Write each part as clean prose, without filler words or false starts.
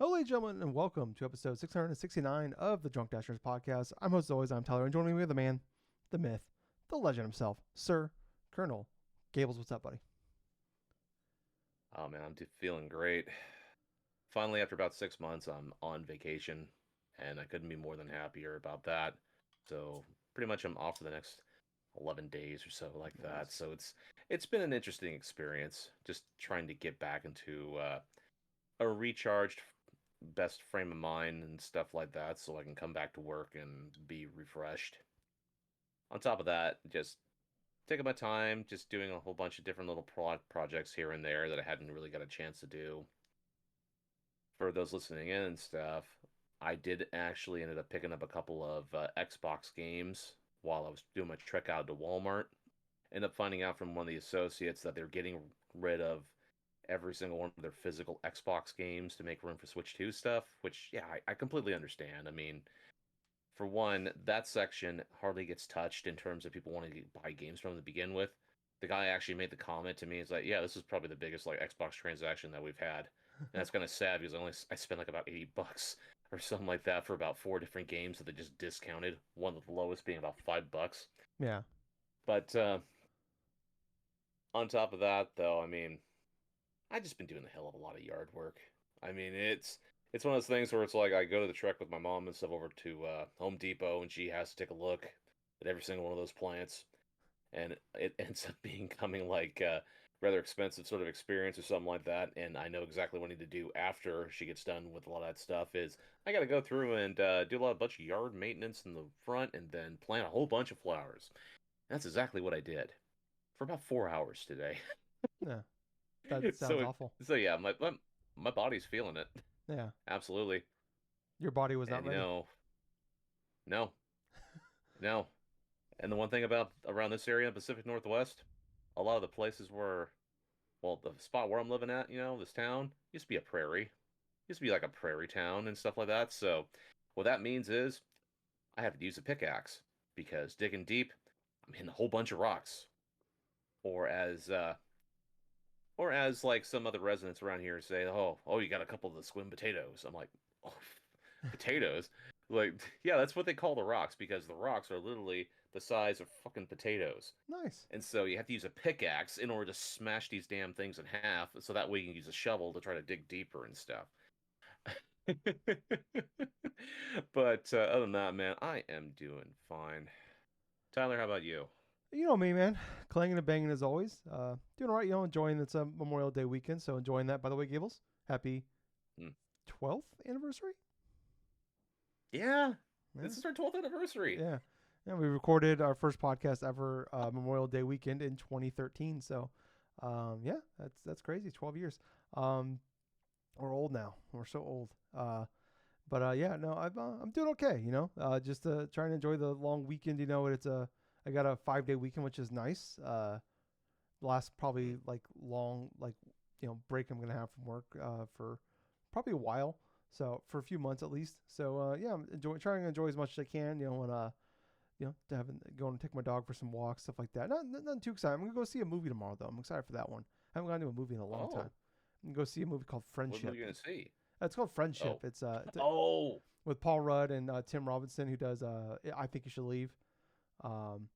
Hello, ladies and gentlemen, and welcome to episode 669 of the DrunkNerds podcast. I'm host as always, I'm Tyler, and joining me with the man, the myth, the legend himself, Sir Colonel Gables. What's up, buddy? Oh man, I'm feeling great. Finally, after about 6 months, I'm on vacation, and I couldn't be more than happier about that. So pretty much I'm off for the next 11 days or so, like that. Nice. So it's been an interesting experience, just trying to get back into a recharged, best frame of mind and stuff like that, so I can come back to work and be refreshed. On top of that, just taking my time, just doing a whole bunch of different little projects here and there that I hadn't really got a chance to do. For those listening in and stuff, I did actually ended up picking up a couple of Xbox games while I was doing my trek out to Walmart. Ended up finding out from one of the associates that they're getting rid of every single one of their physical Xbox games to make room for Switch 2 stuff, which, yeah, I completely understand. I mean, for one, that section hardly gets touched in terms of people wanting to buy games from to begin with. The guy actually made the comment to me. He's like, "Yeah, this is probably the biggest like Xbox transaction that we've had," and that's kind of sad because I spent like about $80 or something like that for about four different games that they just discounted. One of the lowest being about $5. Yeah. But on top of that, though, I mean, I just been doing a hell of a lot of yard work. I mean, it's one of those things where it's like I go to the trek with my mom and stuff over to Home Depot, and she has to take a look at every single one of those plants, and it ends up becoming like a rather expensive sort of experience or something like that. And I know exactly what I need to do after she gets done with a lot of that stuff. Is I got to go through and do a bunch of yard maintenance in the front, and then plant a whole bunch of flowers. That's exactly what I did for about 4 hours today. Yeah. That sounds So awful. so yeah, my body's feeling it. Yeah. Absolutely. Your body was not And ready. no, no. And the one thing about around this area, Pacific Northwest, a lot of the places where, well, the spot where I'm living at, this town used to be a prairie. Used to be like a prairie town and stuff like that. So what that means is I have to use a pickaxe because digging deep, I'm hitting a whole bunch of rocks. Or as like some other residents around here say, oh, you got a couple of the squim potatoes. I'm like, oh, potatoes? Like, yeah, that's what they call the rocks because the rocks are literally the size of fucking potatoes. Nice. And so you have to use a pickaxe in order to smash these damn things in half, so that way you can use a shovel to try to dig deeper and stuff. But other than that, man, I am doing fine. Tyler, how about you? You know me, man. Clanging and banging as always. Doing all right, enjoying it's a Memorial Day weekend, so enjoying that. By the way, Gables, happy Hmm. 12th anniversary? Yeah, Yeah. this is our 12th anniversary. Yeah. Yeah, we recorded our first podcast ever Memorial Day weekend in 2013. So, yeah, that's crazy. 12 years. Um, we're old now. We're so old. But yeah, no, I'm doing okay. Just trying to enjoy the long weekend. I got a 5 day weekend, which is nice. Last Hmm. probably like long break I'm gonna have from work for probably a while. So for a few months at least. So yeah, trying to enjoy as much as I can. When to going to take my dog for some walks, stuff like that. Not too excited. I'm gonna go see a movie tomorrow though. I'm excited for that one. I haven't gone to a movie in a long time. Oh, I'm gonna go see a movie called what movie are you Friendship. gonna see? It's called Friendship. Oh, It's oh, with Paul Rudd and Tim Robinson, who does I Think You Should Leave. Um,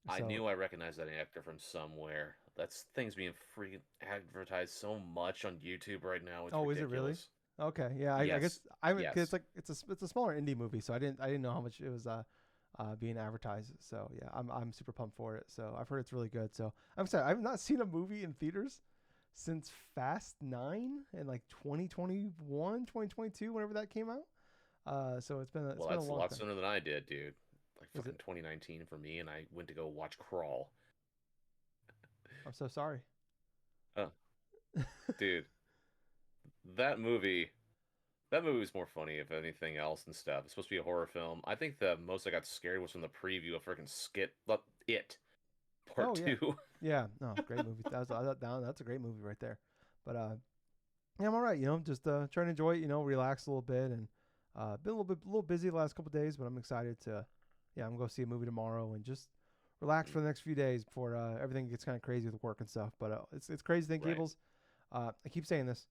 I so knew I recognized that actor from somewhere. That's things being free advertised so much on YouTube right now. It's oh, is it really? ridiculous. Okay, yeah. I Yes, guess I mean, 'cause yes. it's a smaller indie movie, so I didn't know how much it was being advertised. So yeah, I'm super pumped for it. So I've heard it's really good. So I'm sorry, I've not seen a movie in theaters since Fast 9 in like 2021, 2022, whenever that came out. So it's Well, been a that's a long lot time. sooner than I did, dude. Like Was fucking it? 2019 for me, and I went to go watch Crawl. I'm so sorry. Uh, dude, that movie, that movie was more funny if anything else and stuff. It's supposed to be a horror film. I think the most I got scared was from the preview of freaking It Part Oh yeah, 2. yeah. No, great movie. That's a great movie right there. But yeah, I'm all right. Just trying to enjoy it. Relax a little bit, and been a little busy the last couple of days. But I'm excited to, yeah, I'm gonna go see a movie tomorrow and just relax for the next few days before everything gets kind of crazy with work and stuff. But it's crazy thing, Right. Gables. I keep saying this,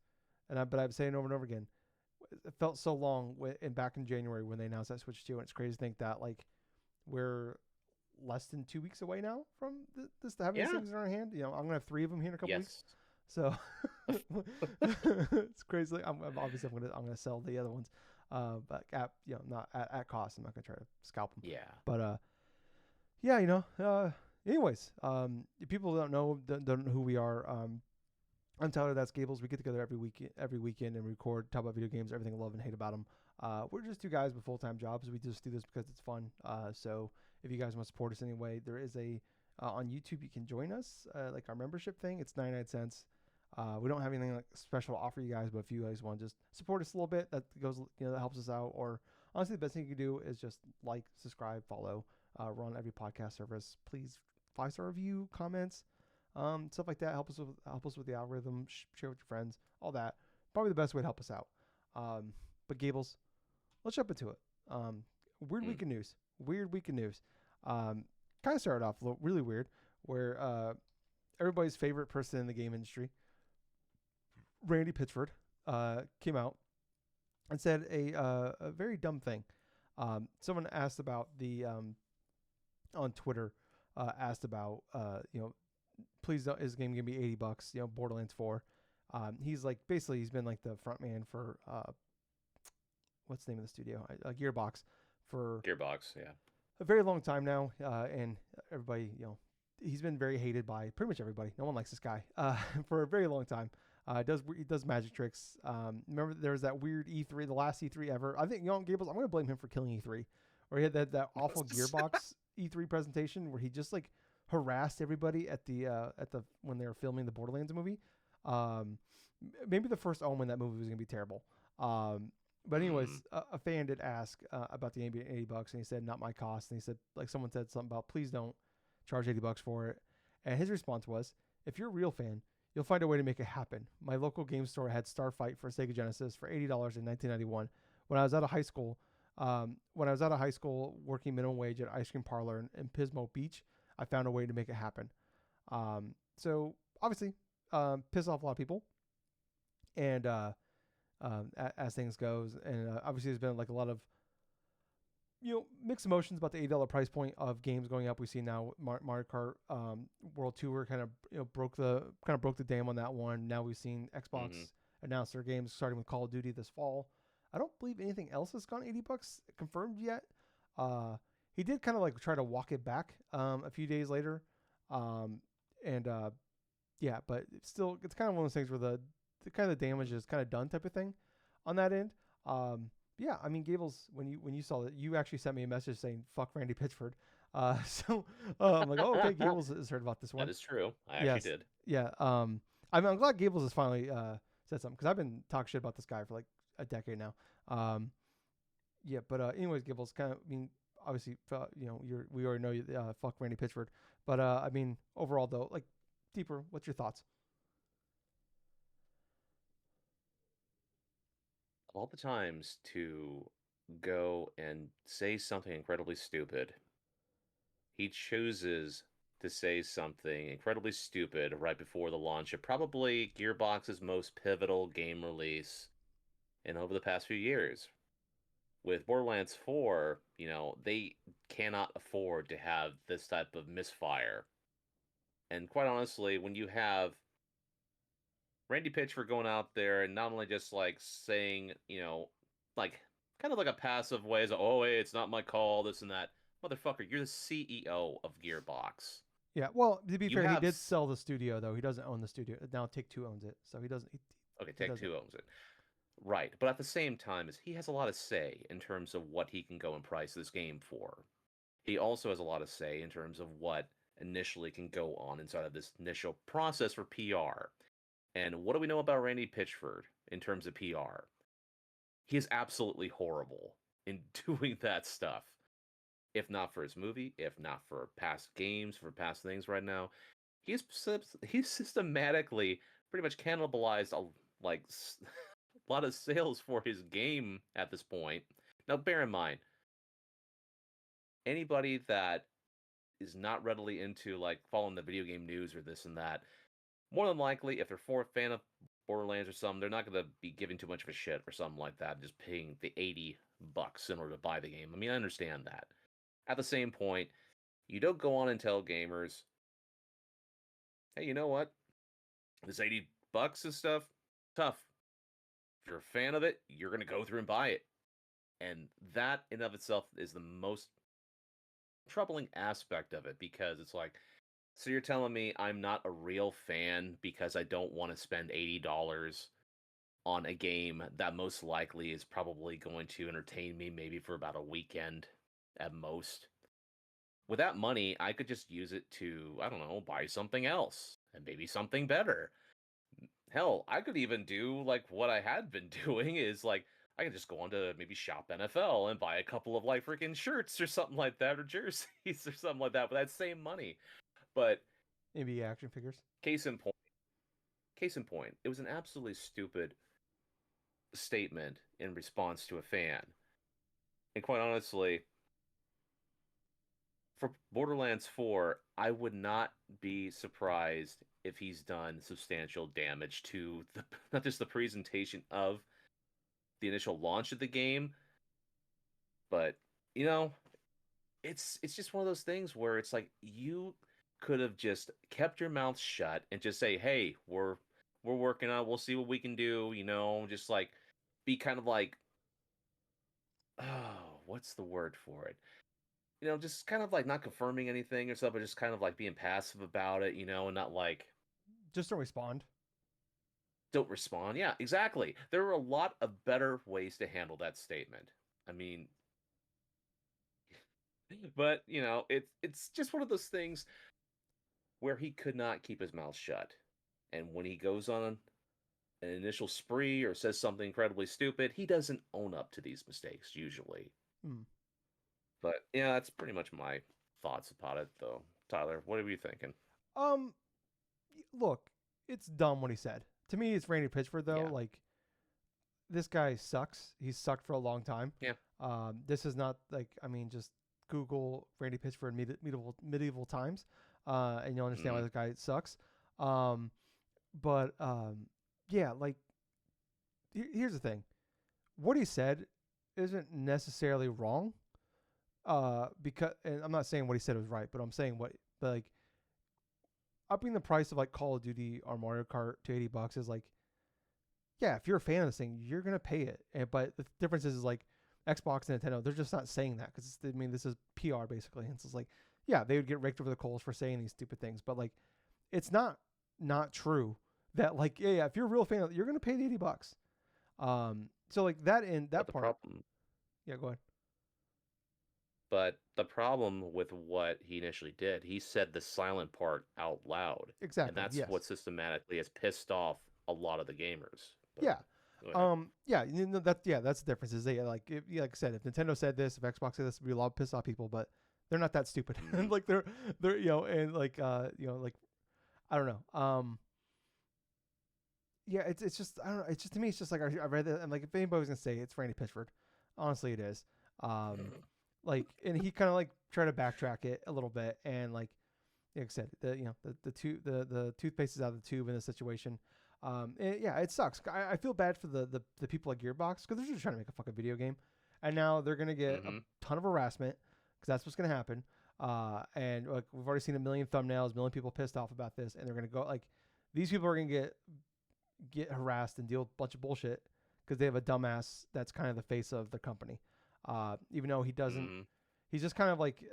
but I'm saying it over and over again. it felt so long back in January when they announced that Switch 2, and it's crazy to think that like we're less than 2 weeks away now from having these Yeah. things in our hand. I'm gonna have 3 of them here in a couple weeks. Yes. So it's crazy. I'm gonna sell the other ones, but at not at cost. I'm not gonna try to scalp them. Yeah. But yeah. Anyways, if people don't know who we are. I'm Tyler. That's Gables. We get together every weekend and record, talk about video games, everything I love and hate about them. We're just two guys with full-time jobs. We just do this because it's fun. So if you guys want to support us anyway, there is a on YouTube you can join us, like our membership thing. It's 99 cents. We don't have anything like special to offer you guys, but if you guys want to just support us a little bit, that goes, that helps us out. Or honestly, the best thing you can do is just like, subscribe, follow. We're on every podcast service. Please 5-star review, comments. Stuff like that. Help us with the algorithm. Share with your friends. All that. Probably the best way to help us out. But Gables, let's jump into it. Weird week in news. Weird week in news. Kind of started off really weird, where everybody's favorite person in the game industry, Randy Pitchford, came out and said a very dumb thing. Someone asked about on Twitter, asked about please don't, is the game gonna be $80? Borderlands 4. He's like, basically he's been like the front man for what's the name of the studio? Gearbox, for Gearbox, yeah. a very long time now, and everybody, he's been very hated by pretty much everybody. No one likes this guy for a very long time. He does magic tricks. Remember there was that weird E3, the last E3 ever. I think Gables, I'm gonna blame him for killing E3, where he had that awful Gearbox E3 presentation where he just like harassed everybody at the when they were filming the Borderlands movie. Maybe the first Omen, that movie was gonna be terrible. But anyways, a fan did ask about the $80, and he said not my cost. And he said, like, someone said something about please don't charge $80 for it. And his response was, if you're a real fan, you'll find a way to make it happen. My local game store had Starfight for Sega Genesis for $80 in 1991 when I was out of high school. Working minimum wage at an ice cream parlor in Pismo Beach, I found a way to make it happen. So obviously, piss off a lot of people, and as things goes, and obviously there's been like a lot of mixed emotions about the $80 price point of games going up. We see now Mario Kart World Tour kind of broke the dam on that one. Now we've seen Xbox announce their games starting with Call of Duty this fall. I don't believe anything else has gone $80 confirmed yet. He did kind of like try to walk it back a few days later. Yeah, but it's kind of one of those things where the kind of damage is kind of done type of thing on that end. Yeah, I mean, Gables, when you saw it, you actually sent me a message saying "fuck Randy Pitchford." So I'm like, oh, okay, Gables has heard about this one. That is true. I actually did. Yeah. I'm glad Gables has finally said something, because I've been talking shit about this guy for like a decade now. Yeah, but anyways, Gables, kind of, I mean, obviously, we already know you. Fuck Randy Pitchford, but I mean, overall though, like, deeper, what's your thoughts? All the times to go and say something incredibly stupid, he chooses to say something incredibly stupid right before the launch of probably Gearbox's most pivotal game release in over the past few years. With Borderlands 4, they cannot afford to have this type of misfire. And quite honestly, when you have Randy Pitchford going out there and not only just like saying, like kind of like a passive way, as oh, hey, it's not my call, this and that. Motherfucker, you're the CEO of Gearbox. Yeah, well, to be fair, he did sell the studio, though. He doesn't own the studio. Now Take-Two owns it, so he doesn't. Okay, Take-Two owns it. Right, but at the same time, he has a lot of say in terms of what he can go and price this game for. He also has a lot of say in terms of what initially can go on inside of this initial process for PR. And what do we know about Randy Pitchford in terms of PR? He is absolutely horrible in doing that stuff. If not for his movie, if not for past games, for past things right now, he's systematically pretty much cannibalized a lot of sales for his game at this point. Now, bear in mind, anybody that is not readily into like following the video game news or this and that, more than likely, if they're a fan of Borderlands or something, they're not going to be giving too much of a shit or something like that, just paying the $80 in order to buy the game. I mean, I understand that. At the same point, you don't go on and tell gamers, hey, you know what? This $80 and stuff, tough. If you're a fan of it, you're going to go through and buy it. And that in of itself is the most troubling aspect of it, because it's like, so you're telling me I'm not a real fan because I don't want to spend $80 on a game that most likely is probably going to entertain me maybe for about a weekend at most. With that money, I could just use it to, I don't know, buy something else and maybe something better. Hell, I could even do like what I had been doing is like I could just go on to maybe Shop NFL and buy a couple of like freaking shirts or something like that, or jerseys or something like that with that same money. But Maybe action figures. case in point, it was an absolutely stupid statement in response to a fan. And quite honestly, for Borderlands 4, I would not be surprised if he's done substantial damage to the not just the presentation of the initial launch of the game, but you know, it's just one of those things where it's like you could have just kept your mouth shut and just say, "Hey, we're working on it. We'll see what we can do." Just like be kind of like, oh, what's the word for it? Just kind of like not confirming anything or stuff, but just kind of like being passive about it, and not like Just don't respond. don't respond. Yeah, exactly. There are a lot of better ways to handle that statement. I mean, but it's just one of those things where he could not keep his mouth shut. And when he goes on an initial spree or says something incredibly stupid, he doesn't own up to these mistakes usually. Hmm. But yeah, that's pretty much my thoughts about it, though. Tyler, what are you thinking? Um, look, it's dumb what he said. To me, it's Randy Pitchford though. Yeah, Like, this guy sucks. He's sucked for a long time. yeah, This is not like, I mean, just Google Randy Pitchford medieval times, and you'll understand why mm, this guy sucks. Um, but yeah, like here's the thing: what he said isn't necessarily wrong. Because, and I'm not saying what he said was right, but I'm saying but like upping the price of like Call of Duty or Mario Kart to $80 is like, yeah, if you're a fan of this thing, you're gonna pay it. But the difference is like Xbox and Nintendo, they're just not saying that because I mean this is PR basically. And so it's like, yeah, they would get raked over the coals for saying these stupid things, but like, it's not true that like, yeah, if you're a real fan, you're gonna pay the $80. So like that in but that the part, problem, yeah, go ahead. with what he initially did, he said the silent part out loud, and Exactly. that's Yes. what systematically has pissed off a lot of the gamers. But Yeah. go ahead. Yeah, that's the difference is they like like I said, if Nintendo said this, if Xbox said this, it'd be a lot of piss off people, but they're not that stupid. Hmm. Like they're and like like I don't know. Yeah, it's just I don't know. It's just to me, it's just like I read that. I'm like, if anybody was gonna say it's Randy Pitchford, honestly, it is. Um, like, and he kind of like tried to backtrack it a little bit, and like I said, the toothpaste is out of the tube in this situation. Yeah, it sucks. I feel bad for the people at Gearbox because they're just trying to make a fucking video game, and now they're gonna get a Hmm. ton of harassment because that's what's gonna happen. And like we've already seen a million thumbnails, a million people pissed off about this, and they're gonna go like these people are gonna get harassed and deal with a bunch of bullshit because they have a dumbass that's kind of the face of the company. Even though he doesn't, Hmm. he's just kind of like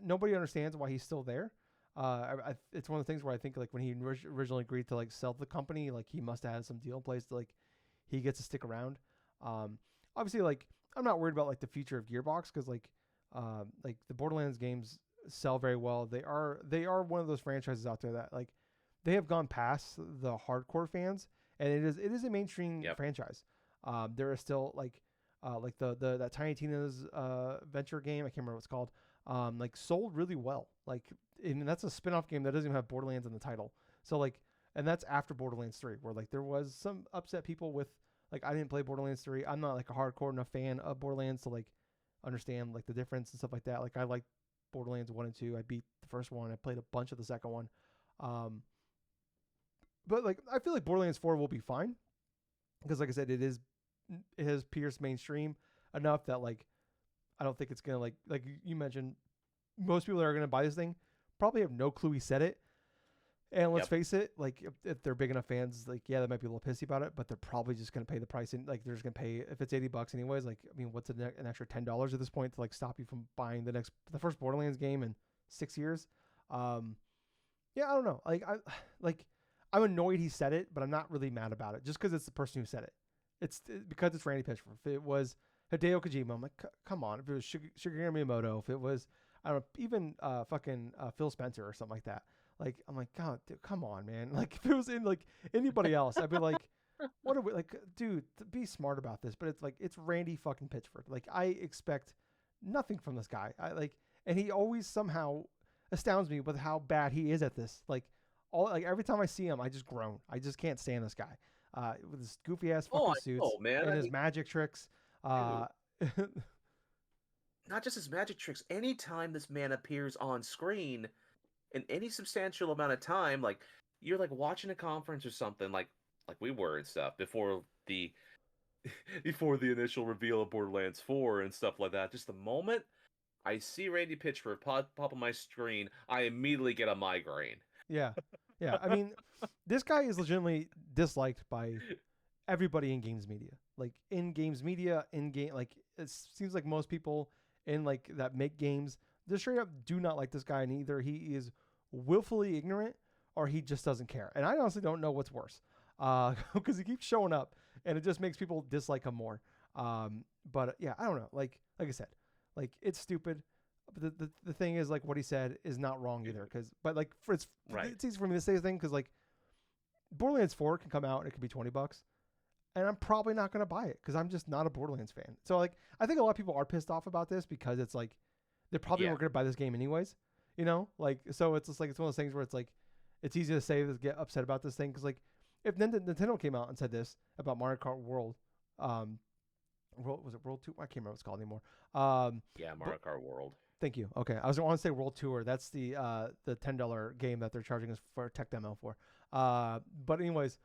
nobody understands why he's still there. It's one of the things where I think like when he originally agreed to like sell the company, like he must have had some deal in place to like he gets to stick around. Um, Obviously, like I'm not worried about like the future of Gearbox because like the Borderlands games sell very well. They are one of those franchises out there that like they have gone past the hardcore fans, and it is a mainstream Yep. franchise. There are still like the that Tiny Tina's venture game, I can't remember what it's called, like sold really well. Like, and that's a spin-off game that doesn't even have Borderlands in the title. So like, and that's after Borderlands 3, where like there was some upset people with like I didn't play Borderlands 3. I'm not like a hardcore enough fan of Borderlands to like understand like the difference and stuff like that. Like I like Borderlands 1 and 2. I beat the first one. I played a bunch of the second one. Um, but like I feel like Borderlands 4 will be fine. because like I said, it has pierced mainstream enough that like I don't think it's gonna like you mentioned, most people that are gonna buy this thing probably have no clue he said it. And let's Yep. face it, like if they're big enough fans, like yeah, they might be a little pissy about it, but they're probably just gonna pay the price. And like they're just gonna pay if it's $80 anyways. Like I mean, what's an extra $10 at this point to like stop you from buying the first Borderlands game in 6 years? Yeah, I don't know. Like I'm annoyed he said it, but I'm not really mad about it just because it's the person who said it. Because it's Randy Pitchford. If it was Hideo Kojima, I'm like, come on. If it was Shigeru Miyamoto, if it was I don't know, even fucking Phil Spencer or something like that. Like I'm like, God, dude, come on, man. Like if it was in like anybody else, I'd be like, what are we like, dude? Be smart about this. But it's like it's Randy fucking Pitchford. Like I expect nothing from this guy. And he always somehow astounds me with how bad he is at this. Like every time I see him, I just groan. I just can't stand this guy. With his goofy ass Oh, fucking I suits know, man. and I his mean, magic tricks. dude, not just his magic tricks. Anytime this man appears on screen in any substantial amount of time, like you're like watching a conference or something, like we were and stuff before the before the initial reveal of Borderlands 4 and stuff like that. Just the moment I see Randy Pitchford pop on my screen, I immediately get a migraine. Yeah. Yeah. I mean, this guy is legitimately disliked by everybody in games media. Like in games media, in game, like it seems like most people in like that make games, they straight up do not like this guy, and either he is willfully ignorant or he just doesn't care. And I honestly don't know what's worse, because he keeps showing up, and it just makes people dislike him more. But yeah, I don't know. Like I said, like it's stupid. But the thing is, like what he said is not wrong either. But like Right. it's easy for me to say the thing because like Borderlands 4 can come out and it could be $20, and I'm probably not going to buy it because I'm just not a Borderlands fan. So like I think a lot of people are pissed off about this because it's like they probably weren't going to buy this game anyways, you know? Like so it's just like it's one of those things where it's like it's easy to say to get upset about this thing because like if Nintendo came out and said this about Mario Kart World, was it World 2? I can't remember what it's called anymore. Yeah, Mario Kart World. Thank you. Okay, I was going to say World Tour. That's the $10 game that they're charging us for a tech demo for. But anyways,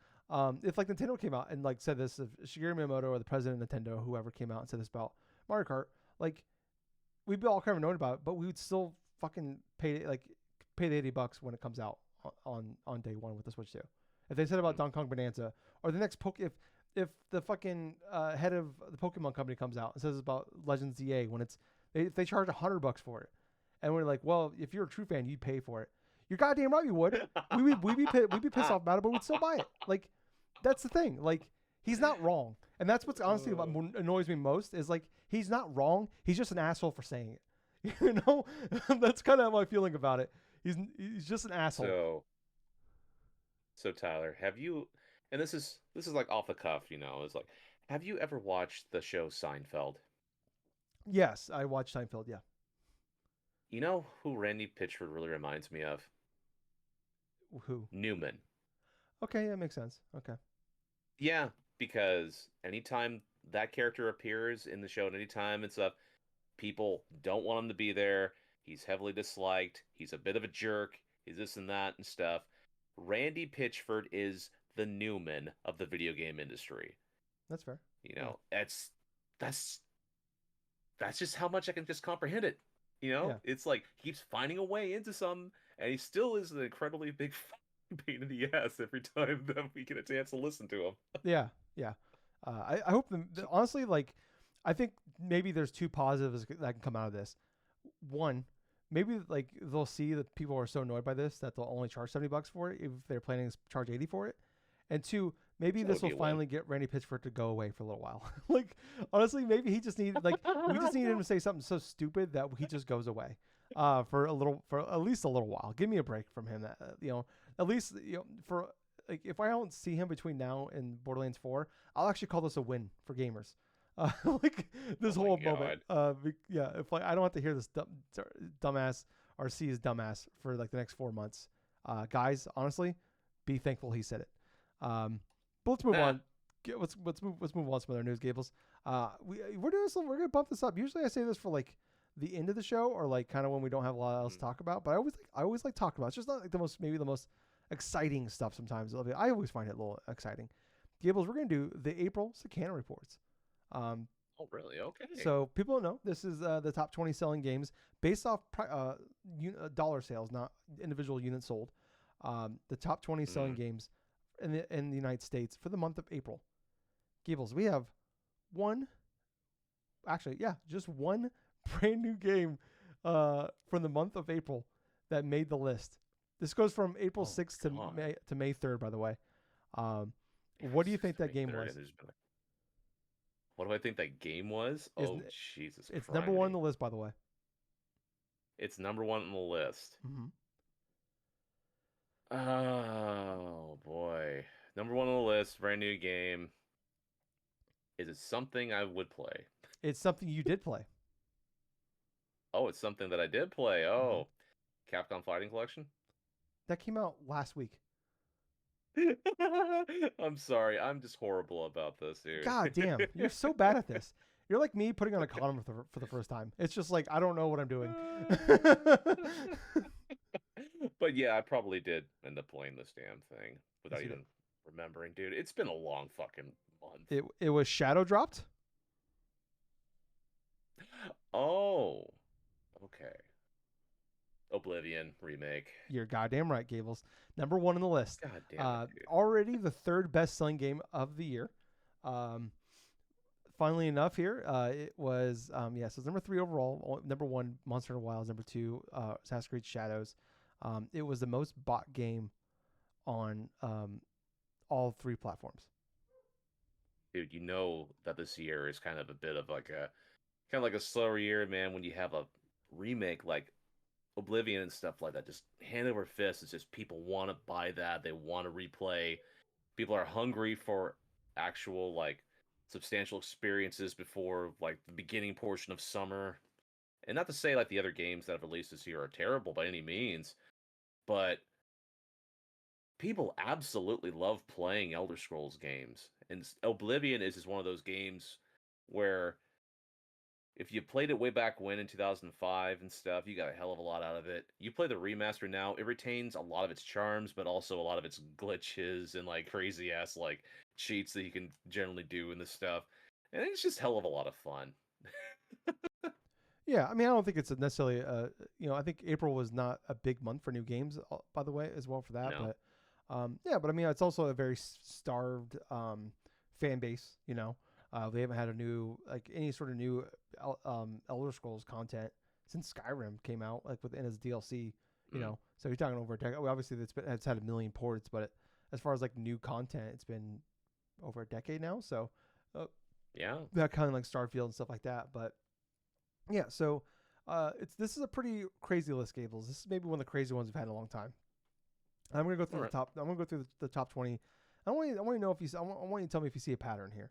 if like Nintendo came out and like said this, if Shigeru Miyamoto or the president of Nintendo, whoever came out and said this about Mario Kart, like we'd be all kind of annoyed about it, but we would still fucking pay the $80 when it comes out on day one with the Switch 2. If they said about Donkey Kong Bonanza or the next if the fucking head of the Pokemon company comes out and says about Legends ZA when if they charge $100 for it, and we're like, well, if you're a true fan, you'd pay for it. You're goddamn right, we would. We'd be pissed off about it, but we'd still buy it. Like, that's the thing. Like, he's not wrong, and that's what's honestly what annoys me most is like he's not wrong. He's just an asshole for saying it. You know, that's kind of my feeling about it. He's just an asshole. So Tyler, have you? And this is like off the cuff, you know. It's like, have you ever watched the show Seinfeld? Yes, I watched Seinfeld. Yeah. You know who Randy Pitchford really reminds me of? Who? Newman. Okay, that makes sense. Okay. Yeah, because anytime that character appears in the show, and anytime it's up, people don't want him to be there. He's heavily disliked. He's a bit of a jerk. He's this and that and stuff. Randy Pitchford is the Newman of the video game industry. That's fair. You know, that's just how much I can just comprehend it. You know, it's like he keeps finding a way into some, and he still is an incredibly big pain in the ass every time that we get a chance to listen to him. Yeah. I hope honestly, like, I think maybe there's two positives that can come out of this. One, maybe like they'll see that people are so annoyed by this that they'll only charge $70 for it if they're planning to charge 80 for it. And two, maybe this will finally get Randy Pitchford to go away for a little while. Like, honestly, maybe he just needed, like, we just need him to say something so stupid that he just goes away for at least a little while. Give me a break from him. You know, at least, you know, for like, if I don't see him between now and Borderlands 4, I'll actually call this a win for gamers. Like this whole moment. Yeah, if like I don't have to hear this dumbass or see his dumbass for like the next 4 months. Guys, honestly, be thankful he said it. But let's move on. Let's move on to some other news, Gables. We're doing some. We're gonna bump this up. Usually, I say this for like the end of the show or like kind of when we don't have a lot else to talk about. But I always like talking about. It's just not like the most exciting stuff. Sometimes I always find it a little exciting. Gables, we're gonna do the April Cicana reports. Um, Oh, really? Okay. so people don't know this is the top 20 selling games based off dollar sales, not individual units sold. The top 20 selling games in the United States for the month of April. Gables, we have just one brand new game from the month of April that made the list. This goes from April 6th to May 3rd, by the way. What do you think that game was? What do I think that game was? Jesus Christ. It's number one on the list, by the way. It's number one on the list. Mm-hmm. Oh, boy. Number one on the list, brand new game. Is it something I would play? It's something you did play. Oh, it's something that I did play. Oh, Capcom Fighting Collection? That came out last week. I'm sorry. I'm just horrible about this, dude. God damn. You're so bad at this. You're like me putting on a condom for the first time. It's just like, I don't know what I'm doing. But yeah, I probably did end up playing this damn thing without even remembering, dude. It's been a long fucking month. It was shadow dropped? Oh, okay. Oblivion remake. You're goddamn right, Gables. Number one on the list. God damn it, dude. Already the third best-selling game of the year. Funnily enough here, it was, so it's number 3 overall. Number 1, Monster Hunter Wilds. Number 2, Assassin's Creed Shadows. It was the most bought game on all 3 platforms. Dude, you know that this year is kind of a bit of like a slower year, man, when you have a remake like Oblivion and stuff like that, just hand over fist. It's just people want to buy that. They want to replay. People are hungry for actual like substantial experiences before like the beginning portion of summer. And not to say like the other games that have released this year are terrible by any means, but people absolutely love playing Elder Scrolls games. And Oblivion is just one of those games where if you played it way back when in 2005 and stuff, you got a hell of a lot out of it. You play the remaster now, it retains a lot of its charms, but also a lot of its glitches and like crazy ass like cheats that you can generally do in this stuff. And it's just hell of a lot of fun. Yeah, I mean, I don't think it's necessarily I think April was not a big month for new games, by the way, as well for that. No. But I mean, it's also a very starved fan base. They haven't had any sort of new Elder Scrolls content since Skyrim came out, like within its DLC. You know, so you're talking over a decade. Well, obviously, it's had a million ports, but as far as like new content, it's been over a decade now. So yeah, that kind of like Starfield and stuff like that. But yeah, so this is a pretty crazy list, Gables. This is maybe one of the crazy ones we've had in a long time. I'm gonna go through I'm gonna go through the top 20. I want you to know if I want you to tell me if you see a pattern here.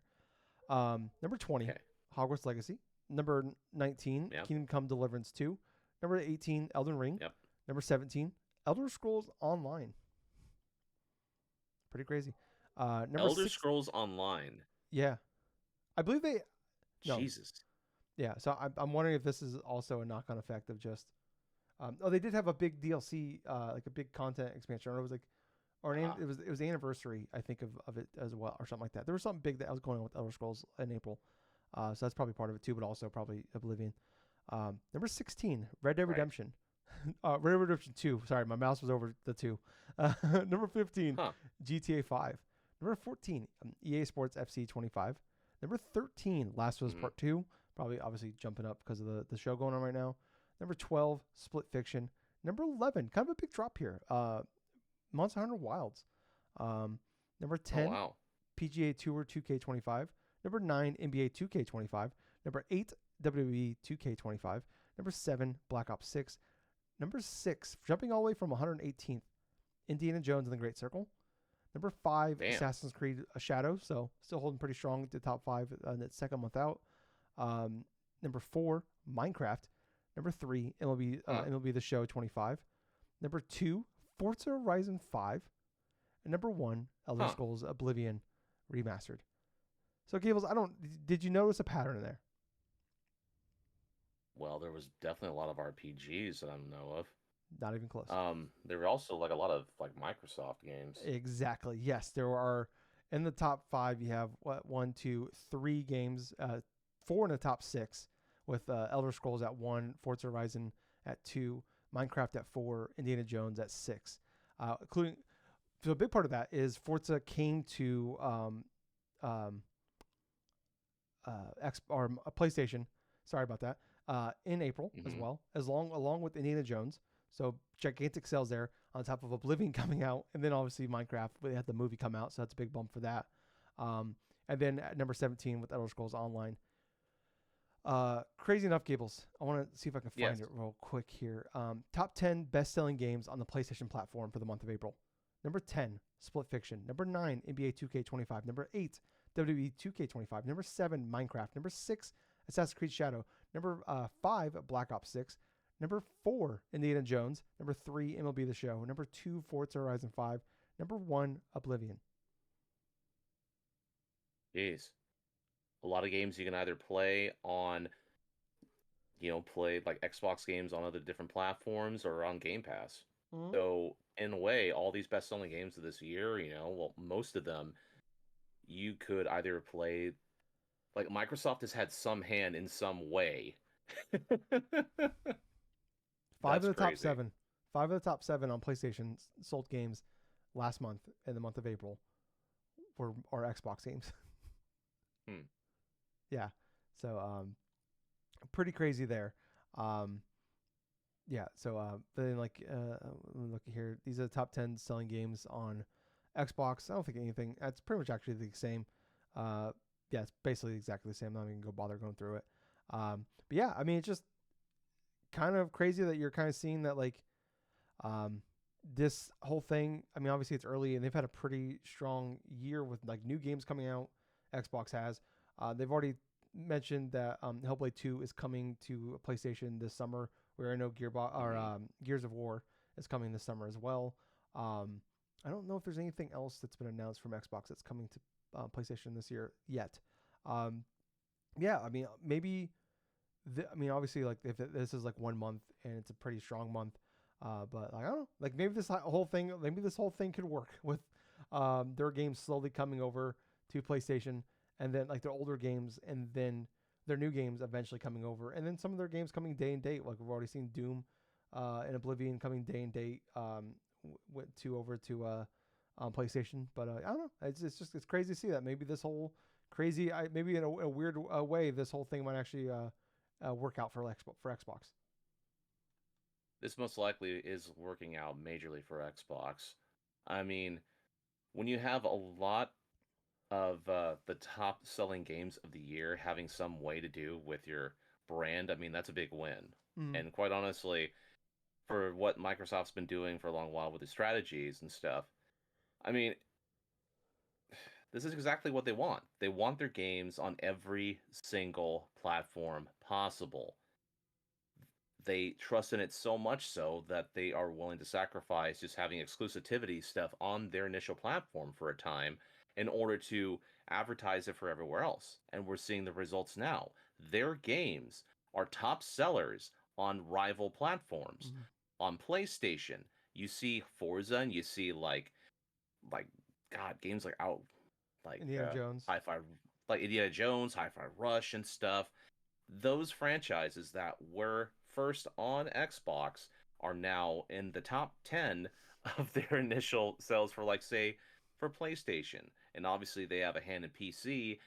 Number 20, Hogwarts Legacy. Number 19, Kingdom Come Deliverance 2. Number 18, Elden Ring. Yep. Number 17, Elder Scrolls Online. Pretty crazy. Elder Scrolls Online. Yeah, I believe they. No. Jesus. Yeah, so I'm wondering if this is also a knock-on effect of just. They did have a big DLC, like a big content expansion. Or it was like, it was the anniversary, I think, of it as well, or something like that. There was something big that was going on with Elder Scrolls in April, so that's probably part of it too, but also probably Oblivion. Number 16, Red Dead Redemption. Red Dead Redemption 2. Sorry, my mouse was over the 2. Number 15, GTA 5. Number 14, EA Sports FC 25. Number 13, Last of Us Part 2. Probably obviously jumping up because of the show going on right now. Number 12, Split Fiction. Number 11, kind of a big drop here. Monster Hunter Wilds. Number 10, PGA Tour 2K25. Number 9, NBA 2K25. Number 8, WWE 2K25. Number 7, Black Ops 6. Number 6, jumping all the way from 118th, Indiana Jones and the Great Circle. Number 5, Assassin's Creed Shadows. So still holding pretty strong at the top 5 in its second month out. Number 4, Minecraft. Number 3, MLB The Show 25. Number 2, Forza Horizon 5. And number 1, Elder Scrolls Oblivion Remastered. So Gables, did you notice a pattern in there? Well, there was definitely a lot of RPGs that I don't know of. Not even close. There were also like a lot of like Microsoft games. Exactly. Yes, there are In the top 5, you have one, two, three games, 4 in the top 6, with Elder Scrolls at 1, Forza Horizon at 2, Minecraft at 4, Indiana Jones at 6, including. So a big part of that is Forza came to PlayStation. Sorry about that. In April as well, along with Indiana Jones. So gigantic sales there on top of Oblivion coming out, and then obviously Minecraft. We had the movie come out, so that's a big bump for that. And then at number 17 with Elder Scrolls Online. Crazy enough, Gables. I want to see if I can find it real quick here. Top 10 best-selling games on the PlayStation platform for the month of April. Number 10, Split Fiction. Number 9, NBA 2K25. Number 8, WWE 2K25. Number 7, Minecraft. Number 6, Assassin's Creed Shadow. Number 5, Black Ops 6. Number 4, Indiana Jones. Number 3, MLB The Show. Number 2, Forza Horizon 5. Number 1, Oblivion. Jeez. A lot of games you can either play on, play like Xbox games on other different platforms or on Game Pass. Mm-hmm. So, in a way, all these best-selling games of this year, most of them, you could either play, like Microsoft has had some hand in some way. 5 of the top 7. 5 of the top 7 on PlayStation sold games last month in the month of April are Xbox games. Yeah. So pretty crazy there. Yeah. So then let me look here. These are the top 10 selling games on Xbox. I don't think anything. That's pretty much actually the same. Yeah, it's basically exactly the same. I'm not even gonna bother going through it. But yeah, I mean, it's just kind of crazy that you're kind of seeing that this whole thing. I mean, obviously it's early and they've had a pretty strong year with like new games coming out. Xbox has. They've already mentioned that Hellblade 2 is coming to PlayStation this summer. Where I know Gears of War is coming this summer as well. I don't know if there's anything else that's been announced from Xbox that's coming to PlayStation this year yet. Yeah, I mean, maybe. Obviously, like if this is like 1 month and it's a pretty strong month, but like, I don't know, like maybe this whole thing could work with their games slowly coming over to PlayStation, and then like their older games, and then their new games eventually coming over, and then some of their games coming day and date. Like we've already seen Doom and Oblivion coming day and date over to PlayStation. But I don't know. It's crazy to see that. Maybe this whole maybe in a weird way, this whole thing might actually work out for Xbox. This most likely is working out majorly for Xbox. I mean, when you have a lot of the top selling games of the year having some way to do with your brand, I mean, that's a big win. And quite honestly, for what Microsoft's been doing for a long while with the strategies and stuff, I mean, this is exactly what they want. They want their games on every single platform possible. They trust in it so much so that they are willing to sacrifice just having exclusivity stuff on their initial platform for a time in order to advertise it for everywhere else. And we're seeing the results now. Their games are top sellers on rival platforms. On PlayStation, you see Forza and you see like games like Indiana Jones. Indiana Jones, Hi-Fi Rush and stuff. Those franchises that were first on Xbox are now in the top 10 of their initial sales for for PlayStation. And obviously they have a hand in PC,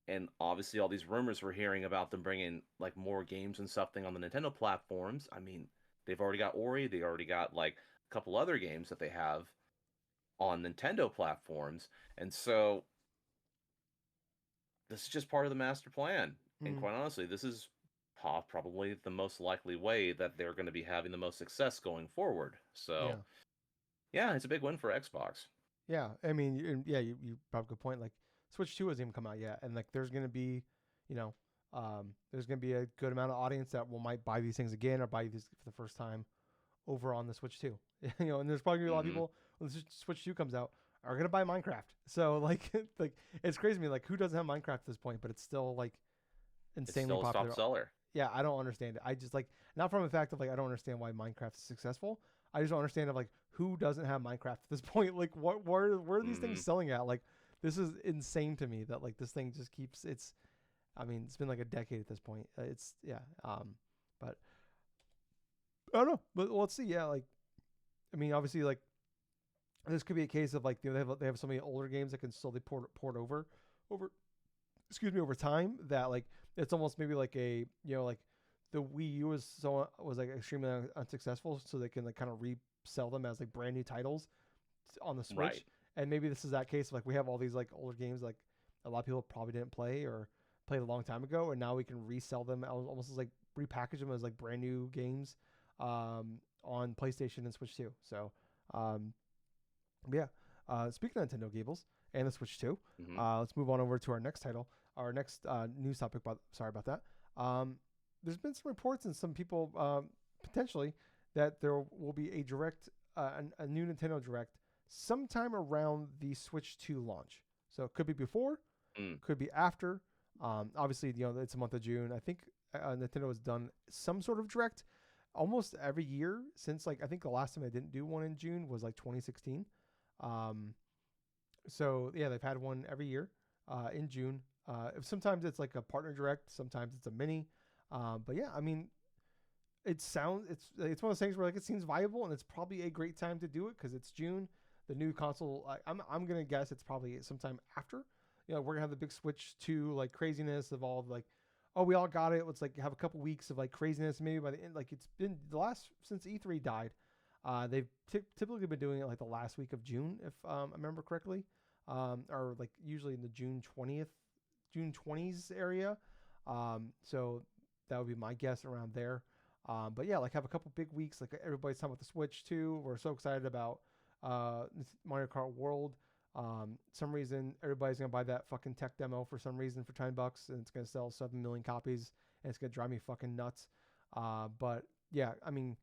and obviously all these rumors we're hearing about them bringing like more games and something on the Nintendo platforms. I mean, they've already got Ori, they already got like a couple other games that they have on Nintendo platforms. And so this is just part of the master plan. And quite honestly, this is probably the most likely way that they're going to be having the most success going forward. So, yeah, it's a big win for Xbox. Yeah, I mean, you brought up a good point. Like, Switch 2 hasn't even come out yet, and like, there's going to be, there's going to be a good amount of audience that might buy these things again or buy these for the first time over on the Switch 2. And there's probably going to be a lot of people when the Switch 2 comes out are going to buy Minecraft. So like it's crazy to me, like who doesn't have Minecraft at this point, but it's still like insanely popular. It's still a top seller. Yeah, I don't understand it. I just like, not from the fact of like I don't understand why Minecraft is successful. I just don't understand of like who doesn't have Minecraft at this point. Like where are these things selling at? Like this is insane to me that like this thing just keeps it's. I mean, it's been like a decade at this point. It's yeah. But I don't know. But let's see. Yeah, like I mean, obviously, like this could be a case of like they have so many older games that can slowly port over excuse me over time that like it's almost maybe like a like the Wii U was like extremely unsuccessful, so they can like kind of resell them as like brand new titles on the Right. Switch. And maybe this is that case of like we have all these like older games like a lot of people probably didn't play or played a long time ago, and now we can resell them almost as like repackage them as like brand new games on PlayStation and Switch 2. So um, yeah. Speaking of Nintendo Gables and the Switch 2, Hmm. let's move on over to our next title, our next news topic. Sorry about that. There's been some reports and some people potentially that there will be a direct, a new Nintendo Direct sometime around the Switch 2 launch. So it could be before, Mm. could be after. Obviously, it's a month of June. I think Nintendo has done some sort of direct almost every year since like I think the last time they didn't do one in June was like 2016. Um, so yeah, they've had one every year in June. Sometimes it's like a partner direct, sometimes it's a mini. But yeah, I mean, it's one of those things where like it seems viable and it's probably a great time to do it because it's June. The new console, I'm gonna guess it's probably sometime after. We're gonna have the big Switch 2 like craziness of all like, oh, we all got it. Let's like have a couple weeks of like craziness. Maybe by the end, like it's been the last since E3 died. They've typically been doing it like the last week of June, if I remember correctly, or like usually in the June 20s area. So that would be my guess around there. But yeah, like have a couple big weeks. Like everybody's talking about the Switch too. We're so excited about Mario Kart World. Some reason everybody's gonna buy that fucking tech demo for some reason for $10, and it's gonna sell 7 million copies, and it's gonna drive me fucking nuts. But yeah, I mean,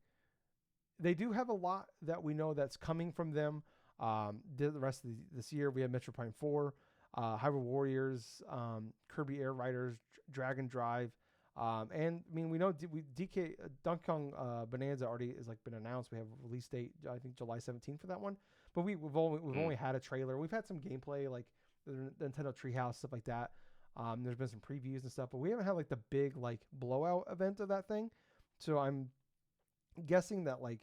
they do have a lot that we know that's coming from them. The rest of this year, we have Metro Prime 4, Hyrule Warriors, Kirby Air Riders, Dragon Drive. And I mean, we know DK Donkey Kong Bonanza already is like been announced. We have a release date, I think July 17th for that one. But we've only had a trailer. We've had some gameplay, like the Nintendo Treehouse stuff like that. There's been some previews and stuff, but we haven't had like the big like blowout event of that thing. So I'm guessing that like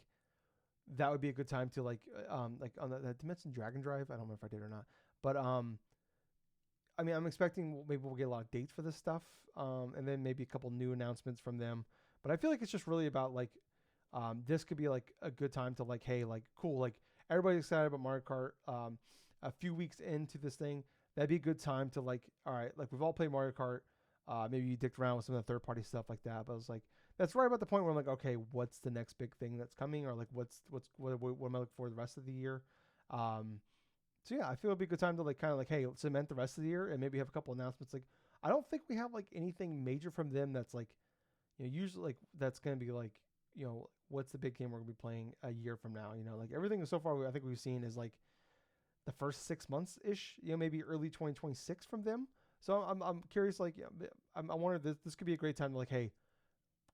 that would be a good time to like on the Dimension Dragon Drive. I don't know if I did or not, but I mean, I'm expecting maybe we'll get a lot of dates for this stuff, and then maybe a couple new announcements from them. But I feel like it's just really about like this could be like a good time to like, hey, like cool, like everybody's excited about Mario Kart. A few weeks into this thing, that'd be a good time to like, all right, like we've all played Mario Kart. Maybe you dicked around with some of the third party stuff like that, but I was like, that's right about the point where I'm like, okay, what's the next big thing that's coming, or like what am I looking for the rest of the year? Um, so yeah, I feel it'd be a good time to like kind of like, hey, cement the rest of the year and maybe have a couple announcements. Like, I don't think we have like anything major from them that's like, usually like that's gonna be like, what's the big game we're gonna be playing a year from now? Like everything so far I think we've seen is like the first 6 months ish, maybe early 2026 from them. So I'm curious, like, I wonder this could be a great time to like, hey,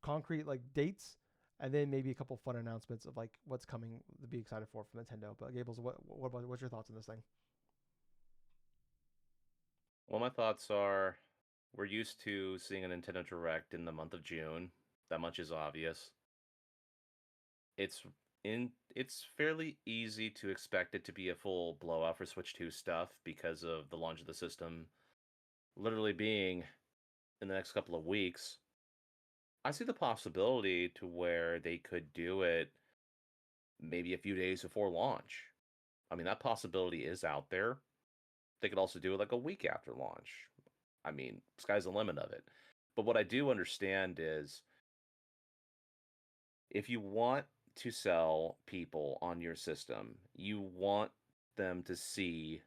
concrete like dates, and then maybe a couple fun announcements of like what's coming to be excited for from Nintendo. But Gables, what's your thoughts on this thing? Well, my thoughts are we're used to seeing a Nintendo Direct in the month of June. That much is obvious. It's it's fairly easy to expect it to be a full blowout for Switch 2 stuff because of the launch of the system literally being in the next couple of weeks. I see the possibility to where they could do it maybe a few days before launch. I mean, that possibility is out there. They could also do it like a week after launch. I mean, sky's the limit of it. But what I do understand is if you want to sell people on your system, you want them to see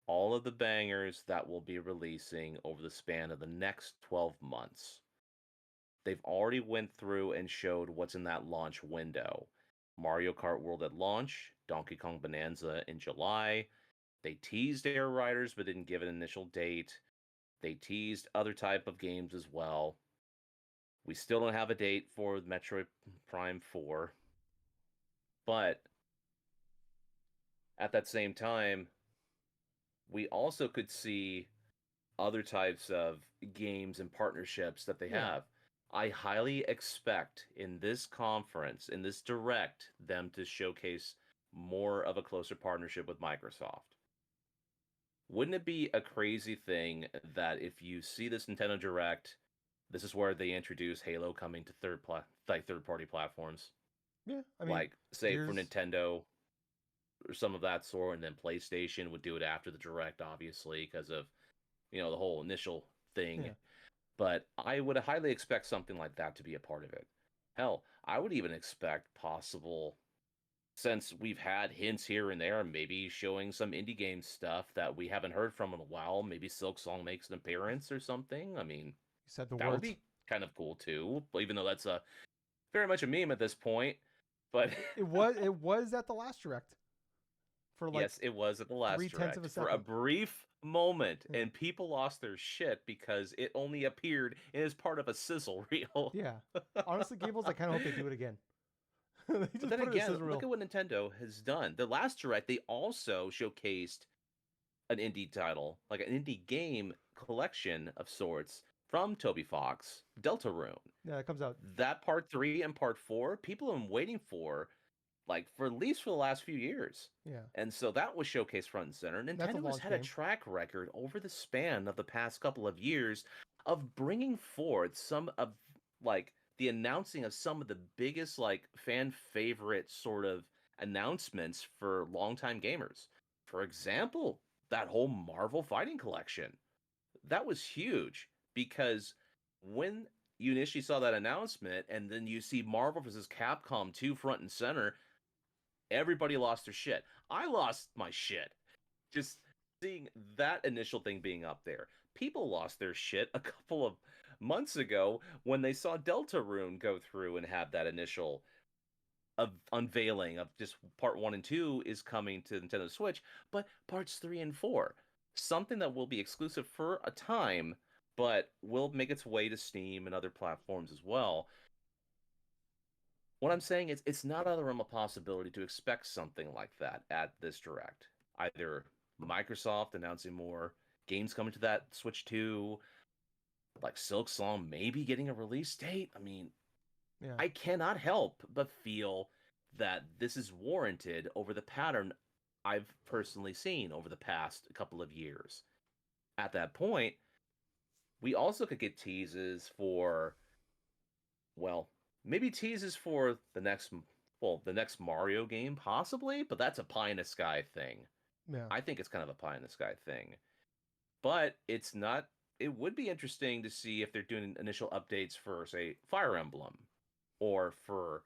all of the bangers that will be releasing over the span of the next 12 months. They've already went through and showed what's in that launch window. Mario Kart World at launch, Donkey Kong Bonanza in July. They teased Air Riders but didn't give an initial date. They teased other type of games as well. We still don't have a date for Metroid Prime 4, but at that same time, we also could see other types of games and partnerships that they Yeah. have. I highly expect in this conference, in this direct, them to showcase more of a closer partnership with Microsoft. Wouldn't it be a crazy thing that if you see this Nintendo Direct, this is where they introduce Halo coming to third party platforms, Yeah. I mean, like say for Gears. Nintendo or some of that sort, and then PlayStation would do it after the Direct, obviously, because of the whole initial thing. Yeah. But I would highly expect something like that to be a part of it. Hell, I would even expect possible, since we've had hints here and there, maybe showing some indie game stuff that we haven't heard from in a while. Maybe Silk Song makes an appearance or something. I mean, You said the that would words. be kind of cool too, even though that's a very much a meme at this point. But It was at the last direct for like yes, it was at the last 3/10 of a direct for a second. brief moment, Yeah. and people lost their shit because it only appeared as part of a sizzle reel. Yeah. Honestly, Gables, I kind of hope they do it again. They But just then put it in a again, sizzle look reel. at what Nintendo has done. The last direct, they also showcased an indie title, like an indie game collection of sorts from Toby Fox, Deltarune. Yeah, it comes out. That part 3 and part 4, people have been waiting for, like, for at least for the last few years. Yeah. And so that was showcased front and center. That's a Nintendo has launch had a game. track record over the span of the past couple of years of bringing forth some of, like, the announcing of some of the biggest, like, fan favorite sort of announcements for longtime gamers. For example, that whole Marvel Fighting Collection. That was huge because when you initially saw that announcement and then you see Marvel versus Capcom 2 front and center, everybody lost their shit. I lost my shit just seeing that initial thing being up there. People lost their shit a couple of months ago when they saw Deltarune go through and have that initial unveiling of just part 1 and 2 is coming to Nintendo Switch, but parts 3 and 4, something that will be exclusive for a time, but will make its way to Steam and other platforms as well. What I'm saying is, it's not out of the realm of possibility to expect something like that at this direct. Either Microsoft announcing more games coming to that Switch 2, like Silk Song maybe getting a release date. I mean, Yeah. I cannot help but feel that this is warranted over the pattern I've personally seen over the past couple of years. At that point, we also could get teases for, well, maybe teases for the next Mario game, possibly, but that's a pie in the sky thing. Yeah. I think it's kind of a pie in the sky thing. But it's not, it would be interesting to see if they're doing initial updates for, say, Fire Emblem, or for,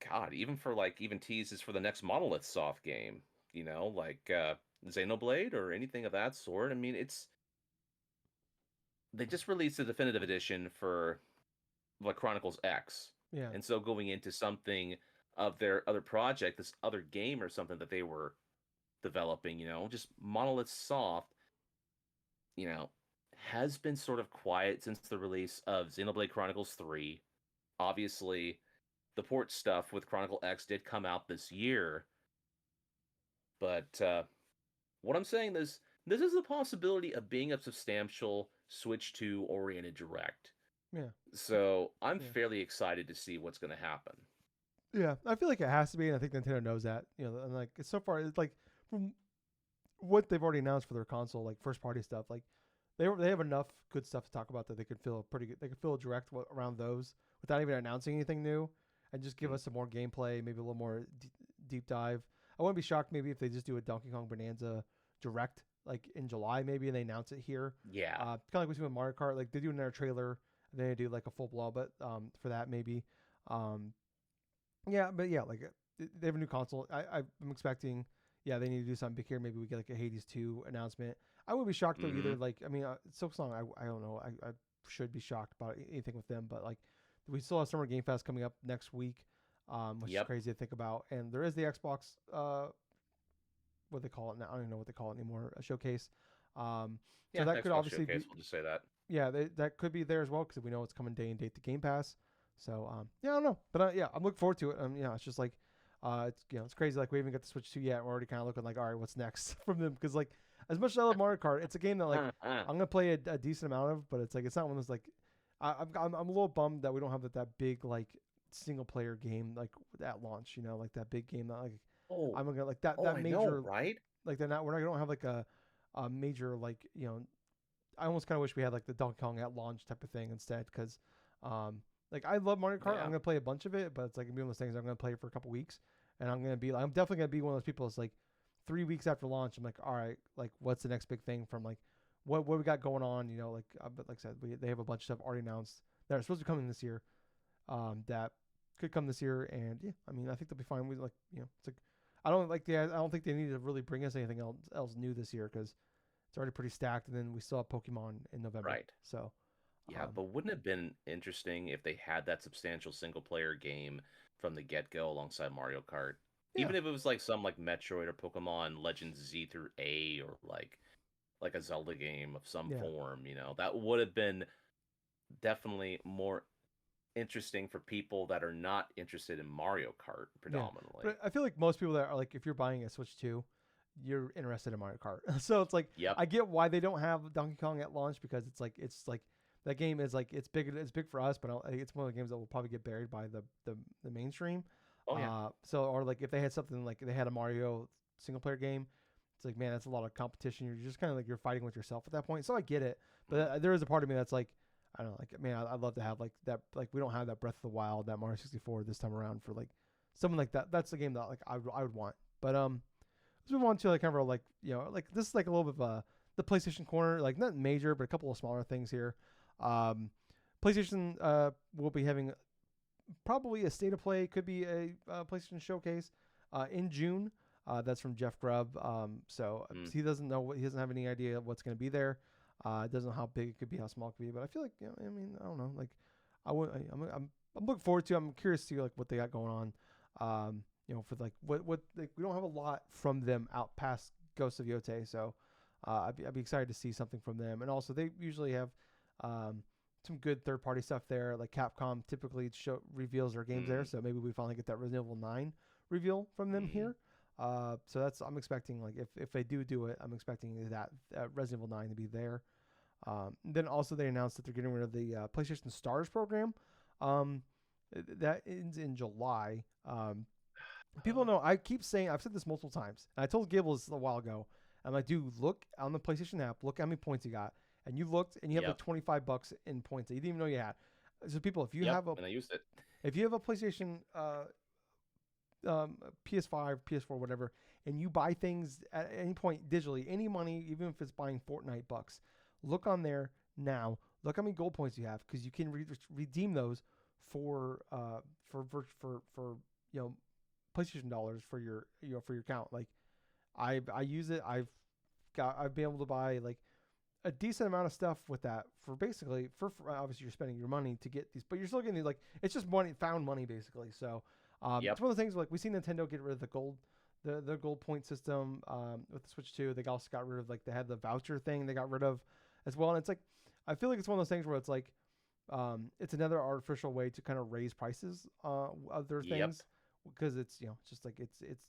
God, even for like, even teases for the next Monolith Soft game, like Xenoblade or anything of that sort. I mean, they just released a definitive edition for like Chronicles X. Yeah. And so going into something of their other project, this other game or something that they were developing, just Monolith Soft, you know, has been sort of quiet since the release of Xenoblade Chronicles 3. Obviously, the port stuff with Chronicle X did come out this year, but what I'm saying is this is the possibility of being a substantial Switch 2 oriented direct. Yeah. So I'm Yeah. fairly excited to see what's going to happen. Yeah. I feel like it has to be, and I think Nintendo knows that. And like so far, it's like from what they've already announced for their console, like first party stuff, like they have enough good stuff to talk about that they could feel pretty good. They could feel a direct around those without even announcing anything new, and just give us some more gameplay, maybe a little more deep dive. I wouldn't be shocked maybe if they just do a Donkey Kong Bonanza direct like in July maybe, and they announce it here. Yeah. Kind of like we see with Mario Kart, like they do another trailer and then they do like a full blow, but for that maybe. Um, yeah, but yeah, like they have a new console. I'm expecting. Yeah, they need to do something big here. Maybe we get like a Hades 2 announcement. I would be shocked though either. Like, I mean, Silk Song, I don't know. I should be shocked about anything with them, but like, we still have Summer Game Fest coming up next week, which is crazy to think about. And there is the Xbox, what they call it now. I don't even know what they call it anymore. A showcase. So that Xbox could obviously Showcase, be. we'll just say that. Yeah, that could be there as well because we know it's coming day and date to Game Pass. So yeah, I don't know, but yeah, I'm looking forward to it. Yeah, it's just like it's crazy. Like we haven't got the Switch 2 yet. We're already kind of looking like, all right, what's next from them? Because like as much as I love Mario Kart, it's a game that like I'm gonna play a decent amount of, but it's like it's not one of those like I'm a little bummed that we don't have that big like single player game like at launch. You know, like that big game that like Oh, I'm gonna like that oh, I know, major right? like they're not we're not we don't have like a major like I almost kind of wish we had like the Donkey Kong at launch type of thing instead because like I love Mario Kart. I'm Yeah, gonna play a bunch of it, but it's like gonna be one of those things I'm gonna play it for a couple weeks, and I'm definitely gonna be one of those people that's like 3 weeks after launch. I'm like, all right, like what's the next big thing from like what we got going on? You know, like but like I said, they have a bunch of stuff already announced that are supposed to be coming this year, that could come this year, and yeah, I mean I think they'll be fine. We like it's like I don't think they need to really bring us anything else new this year because it's already pretty stacked, and then we still have Pokemon in November, right. so. Yeah, Um, but wouldn't it have been interesting if they had that substantial single player game from the get-go alongside Mario Kart? yeah, Even if it was like some like Metroid or Pokemon Legends Z through A or like a Zelda game of some yeah. form, that would have been definitely more interesting for people that are not interested in Mario Kart Yeah, predominantly. but I feel like most people that are like, if you're buying a Switch 2, you're interested in Mario Kart. So it's like Yep. I get why they don't have Donkey Kong at launch because it's like that game is like it's big for us, but it's one of the games that will probably get buried by the mainstream. Oh yeah. So or like if they had something like they had a Mario single player game, it's like man, that's a lot of competition. You're just kind of like you're fighting with yourself at that point. So I get it, but Mhm. there is a part of me that's like. I don't know, like man, I'd love to have like that. Like we don't have that Breath of the Wild, that Mario 64 this time around for like something like that. That's the game that like I would want. But let's move on to like kind of like like this is like a little bit of the PlayStation corner, like not major, but a couple of smaller things here. Um, PlayStation will be having probably a state of play, could be a PlayStation showcase in June. That's from Jeff Grubb. So Mm. he doesn't know he doesn't have any idea what's going to be there. Doesn't know how big it could be, how small it could be. But I feel like I mean I don't know. Like I'm looking forward to. I'm curious to see like what they got going on. For like what like, we don't have a lot from them out past Ghost of Yote, so I'd be excited to see something from them. And also they usually have um, some good third party stuff there. Like Capcom typically reveals their games there, Mm. so maybe we finally get that Resident Evil 9 reveal from them Mm. here. So I'm expecting like if they do it, I'm expecting that Resident Evil 9 to be there. Then also they announced that they're getting rid of the PlayStation Stars program. Um, that ends in July. People know I keep saying I've said this multiple times. And I told Gables a while ago. I'm like, dude, look on the PlayStation app. Look how many points you got, and you looked, and you have like Yep. $25 in points that you didn't even know you had. So people, Yep. And I used it. if you have a PlayStation PS5, PS4, whatever, and you buy things at any point digitally, any money, even if it's buying Fortnite bucks, look on there now. Look how many gold points you have because you can redeem those for you know PlayStation dollars for your for your account. Like I use it. I've been able to buy like a decent amount of stuff with that for basically for obviously you're spending your money to get these, but you're still getting these, like it's just money found money basically. So Yep. it's one of the things like we see Nintendo get rid of the gold. The gold point system with the Switch 2, they also got rid of like they had the voucher thing they got rid of as well, and it's like I feel like it's one of those things where it's like it's another artificial way to kind of raise prices of their Yep. things because it's it's just like it's it's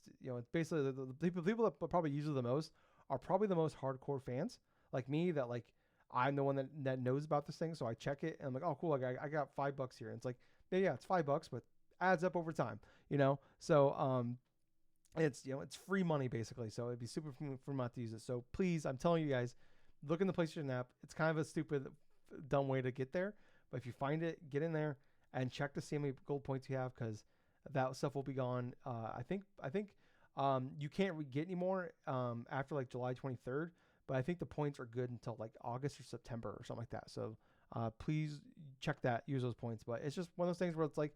basically the people that probably use it the most are probably the most hardcore fans like me that like I'm the one that knows about this thing, so I check it and I'm like, oh cool, like I got $5 here, and it's like yeah, it's $5, but adds up over time, So it's it's free money basically, so it'd be super for not to use it. So please, I'm telling you guys, look in the PlayStation app. It's kind of a stupid, dumb way to get there, but if you find it, get in there and check to see how many gold points you have because that stuff will be gone. I think you can't get any more after like July 23rd, but I think the points are good until like August or September or something like that. So please check that, use those points. But it's just one of those things where it's like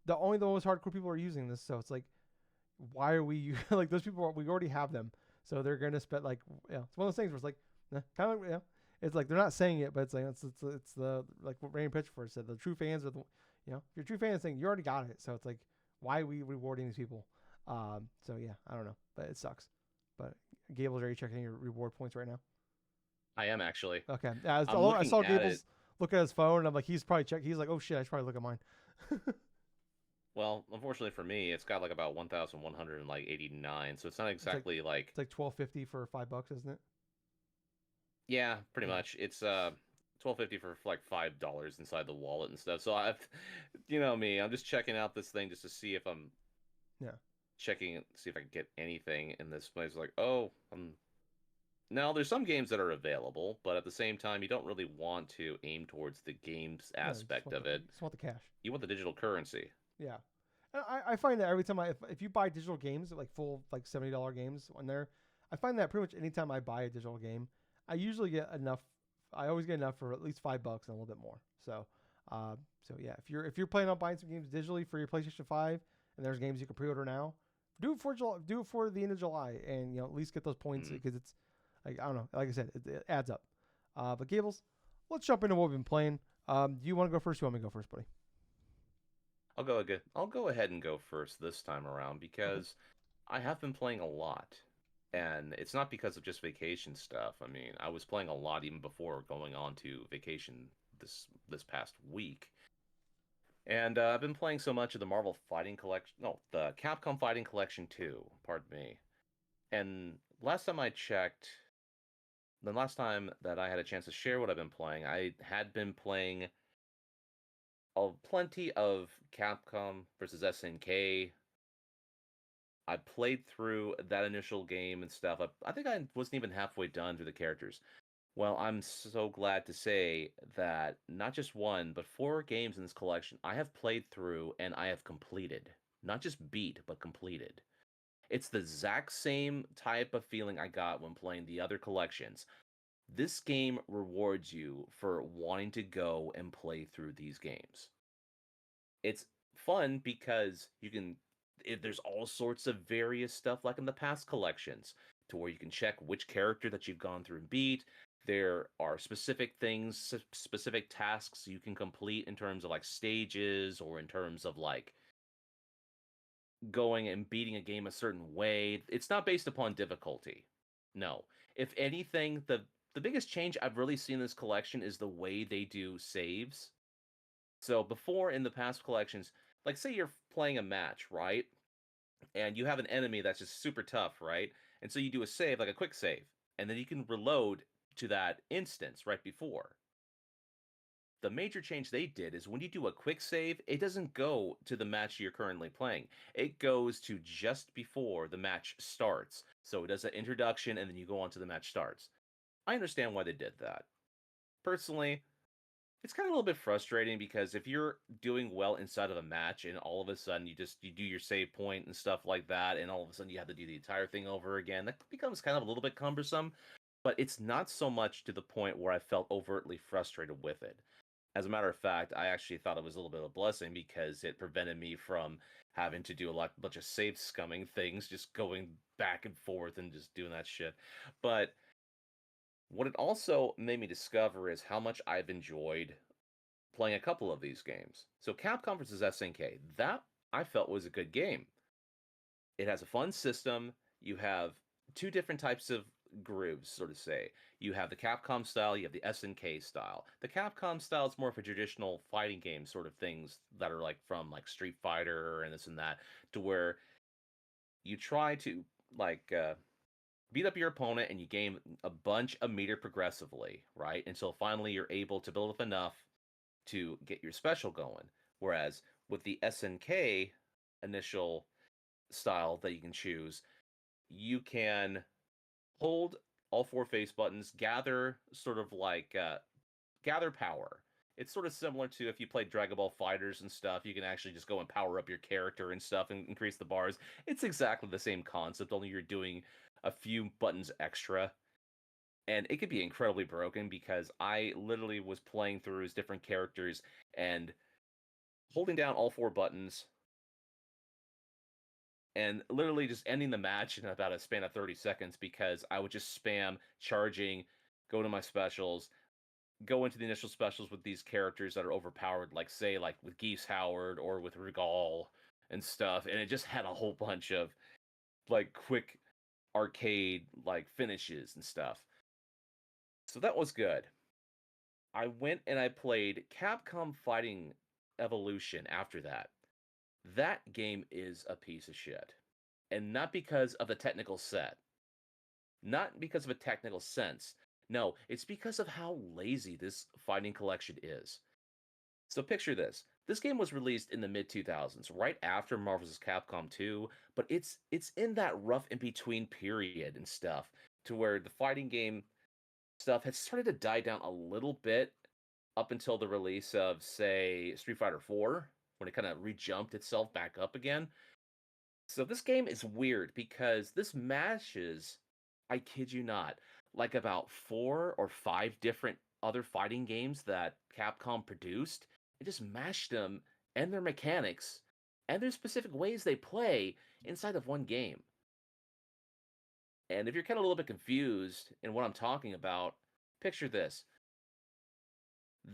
the most hardcore people are using this, so it's like why are we like those people we already have them, so they're gonna spend like it's one of those things where it's like kind of it's like they're not saying it, but it's like it's the like what Randy Pitchford said, the true fans are the if you're true fans saying you already got it, so it's like why are we rewarding these people? So yeah, I don't know, but it sucks. But Gables, are you checking your reward points right now? I am actually. Okay, I'm I looking saw at it. Gables look at his phone, and I'm like he's probably check. He's like, oh shit, I should probably look at mine. Well, unfortunately for me, it's got like about 1,189, so it's not It's like exactly like it's like 12.50 for $5, isn't it? Yeah, pretty Yeah. much. It's $12.50 for like $5 inside the wallet and stuff. So I've, you know me, I'm just checking out this thing just to see if I'm Yeah. checking, see if I can get anything in this place. Like, oh, now there's some games that are available, but at the same time, you don't really want to aim towards the games No, you just aspect want of the it. you just want the cash. You want the digital currency. Yeah. And I find that every time if you buy digital games like full like $70 games on there, I find that pretty much anytime I buy a digital game, I usually get enough. I always get enough for at least $5 and a little bit more. Uh, so yeah, if you're planning on buying some games digitally for your PlayStation 5, and there's games you can pre-order now, do it for July, do it for the end of July, and at least get those points Mm. because it's like I don't know, like I said, it adds up. But Gables, let's jump into what we've been playing. Do you want to go first? You want me to go first, buddy? I'll go ahead and go first this time around Okay. because I have been playing a lot. And it's not because of just vacation stuff. I mean, I was playing a lot even before going on to vacation this past week. And I've been playing so much of the Marvel Fighting Collection, no, the Capcom Fighting Collection 2, pardon me. And last time I checked, the last time that I had a chance to share what I've been playing, I had been playing plenty of Capcom versus SNK. I played through that initial game and stuff. I think I wasn't even halfway done through the characters. Well, I'm so glad to say that not just one, but four games in this collection I have played through and I have completed. Not just beat, but completed. It's the exact same type of feeling I got when playing the other collections. This game rewards you for wanting to go and play through these games. It's fun because there's all sorts of various stuff like in the past collections to where you can check which character that you've gone through and beat. There are specific things, specific tasks you can complete in terms of like stages or in terms of like going and beating a game a certain way. It's not based upon difficulty. No. If anything, the biggest change I've really seen in this collection is the way they do saves. So before in the past collections, like say you're playing a match, right? And you have an enemy that's just super tough, right? And so you do a save, like a quick save, and then you can reload to that instance right before. The major change they did is when you do a quick save, it doesn't go to the match you're currently playing. It goes to just before the match starts. So it does an introduction and then you go on to the match starts. I understand why they did that. Personally, it's kind of a little bit frustrating because if you're doing well inside of a match and all of a sudden you do your save point and stuff like that and all of a sudden you have to do the entire thing over again, that becomes kind of a little bit cumbersome, but it's not so much to the point where I felt overtly frustrated with it. As a matter of fact, I actually thought it was a little bit of a blessing because it prevented me from having to do bunch of save scumming things, just going back and forth and just doing that shit. But what it also made me discover is how much I've enjoyed playing a couple of these games. So Capcom versus SNK, that I felt was a good game. It has a fun system. You have two different types of grooves, sort of say. You have the Capcom style, you have the SNK style. The Capcom style is more of a traditional fighting game sort of things that are like from like Street Fighter and this and that, to where you try to like beat up your opponent and you gain a bunch of meter progressively, right? Until finally you're able to build up enough to get your special going. Whereas with the SNK initial style that you can choose, you can hold all four face buttons, gather sort of like gather power. It's sort of similar to if you play Dragon Ball Fighters and stuff, you can actually just go and power up your character and stuff and increase the bars. It's exactly the same concept, only you're doing a few buttons extra. And it could be incredibly broken because I literally was playing through as different characters and holding down all four buttons and literally just ending the match in about a span of 30 seconds because I would just spam charging, go to my specials, go into the initial specials with these characters that are overpowered, like say like with Geese Howard or with Regal and stuff, and it just had a whole bunch of like quick arcade like finishes and stuff. So that was good. I went and I played Capcom Fighting Evolution after that. That game is a piece of shit. And not because of the technical set, not because of a technical sense, No, it's because of how lazy this fighting collection is. So picture this. This game was released in the mid 2000s, right after Marvel's Capcom 2, but it's in that rough in between period and stuff to where the fighting game stuff had started to die down a little bit up until the release of, say, Street Fighter 4, when it kind of rejumped itself back up again. So this game is weird because this mashes, I kid you not, like about 4 or 5 different other fighting games that Capcom produced. It just mashed them and their mechanics and their specific ways they play inside of one game. And if you're kind of a little bit confused in what I'm talking about, picture this.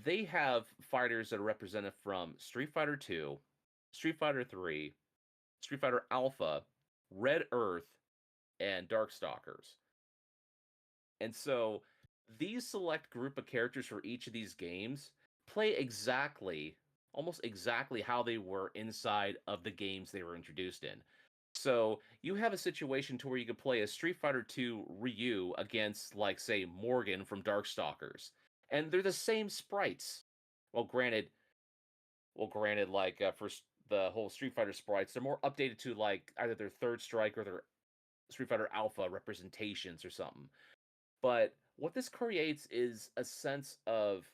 They have fighters that are represented from Street Fighter 2, Street Fighter 3, Street Fighter Alpha, Red Earth, and Darkstalkers. And so these select group of characters for each of these games play exactly, almost exactly how they were inside of the games they were introduced in. So you have a situation to where you could play a Street Fighter 2 Ryu against, like, say, Morgan from Darkstalkers, and they're the same sprites. Well, granted, like the whole Street Fighter sprites, they're more updated to like either their Third Strike or their Street Fighter Alpha representations or something. But what this creates is a sense of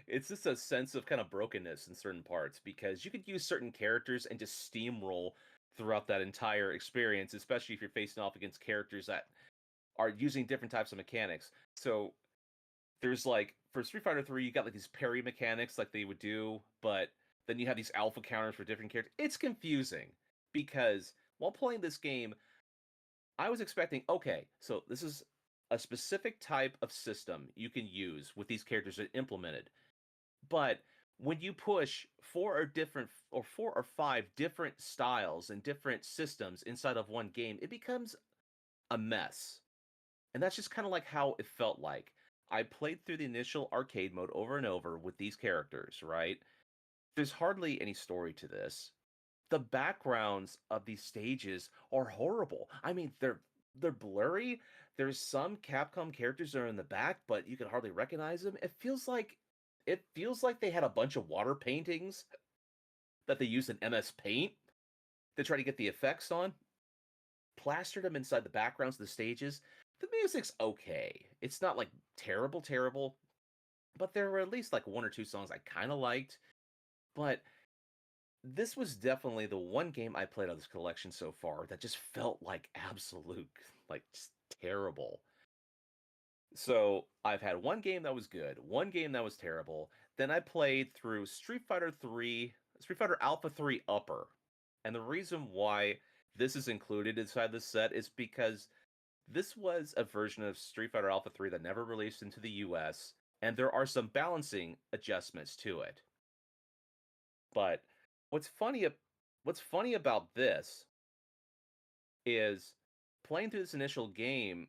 it's just a sense of kind of brokenness in certain parts because you could use certain characters and just steamroll throughout that entire experience, especially if you're facing off against characters that are using different types of mechanics. So there's like for Street Fighter 3, you got like these parry mechanics like they would do, but then you have these alpha counters for different characters. It's confusing because while playing this game, I was expecting, okay, so this is a specific type of system you can use with these characters that implemented. But when you push 4 or 5 different styles and different systems inside of one game, it becomes a mess. And that's just kind of like how it felt like. I played through the initial arcade mode over and over with these characters, right? There's hardly any story to this. The backgrounds of these stages are horrible. I mean, they're blurry. There's some Capcom characters that are in the back, but you can hardly recognize them. It feels like they had a bunch of water paintings that they used in MS Paint to try to get the effects on, plastered them inside the backgrounds of the stages. The music's okay. It's not like terrible, terrible, but there were at least like 1 or 2 songs I kind of liked. But this was definitely the one game I played on this collection so far that just felt like absolute, like, just terrible. So I've had one game that was good, one game that was terrible. Then I played through Street Fighter 3, Street Fighter Alpha 3 Upper. And the reason why this is included inside this set is because this was a version of Street Fighter Alpha 3 that never released into the US, and there are some balancing adjustments to it. But what's funny what's funny about this is playing through this initial game,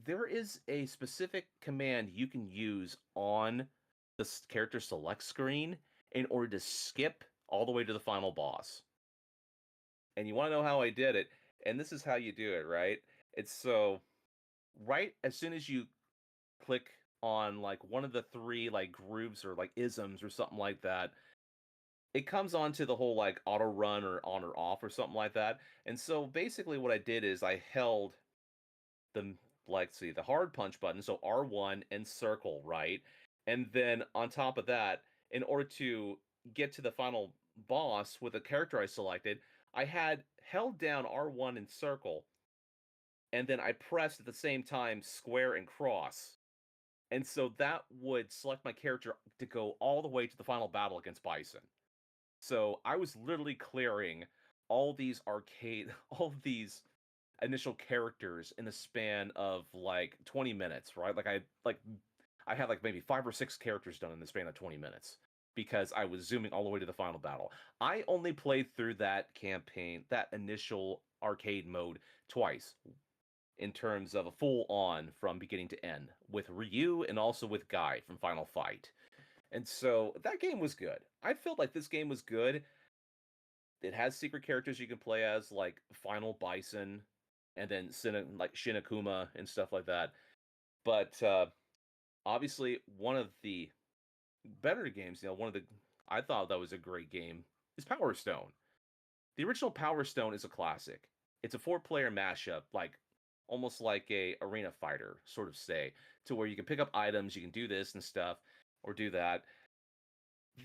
there is a specific command you can use on the character select screen in order to skip all the way to the final boss. And you want to know how I did it, and this is how you do it, right? It's so right as soon as you click on like one of the three like grooves or like isms or something like that, it comes on to the whole like auto run or on or off or something like that. And so basically what I did is I held the like see the hard punch button, so R1 and circle, right? And then on top of that, in order to get to the final boss with the character I selected, I had held down R1 and circle, and then I pressed at the same time square and cross. And so that would select my character to go all the way to the final battle against Bison. So I was literally clearing all these arcade, all these initial characters in the span of like 20 minutes, right? I had like maybe 5 or 6 characters done in the span of 20 minutes because I was zooming all the way to the final battle. I only played through that campaign, that initial arcade mode twice in terms of a full on from beginning to end with Ryu and also with Guy from Final Fight. And so that game was good. I felt like this game was good. It has secret characters you can play as, like Final Bison and then like Shinakuma and stuff like that. But obviously, one of the better games, one of the I thought that was a great game is Power Stone. The original Power Stone is a classic. It's a four-player mashup, like almost like a arena fighter sort of say, to where you can pick up items, you can do this and stuff, or do that.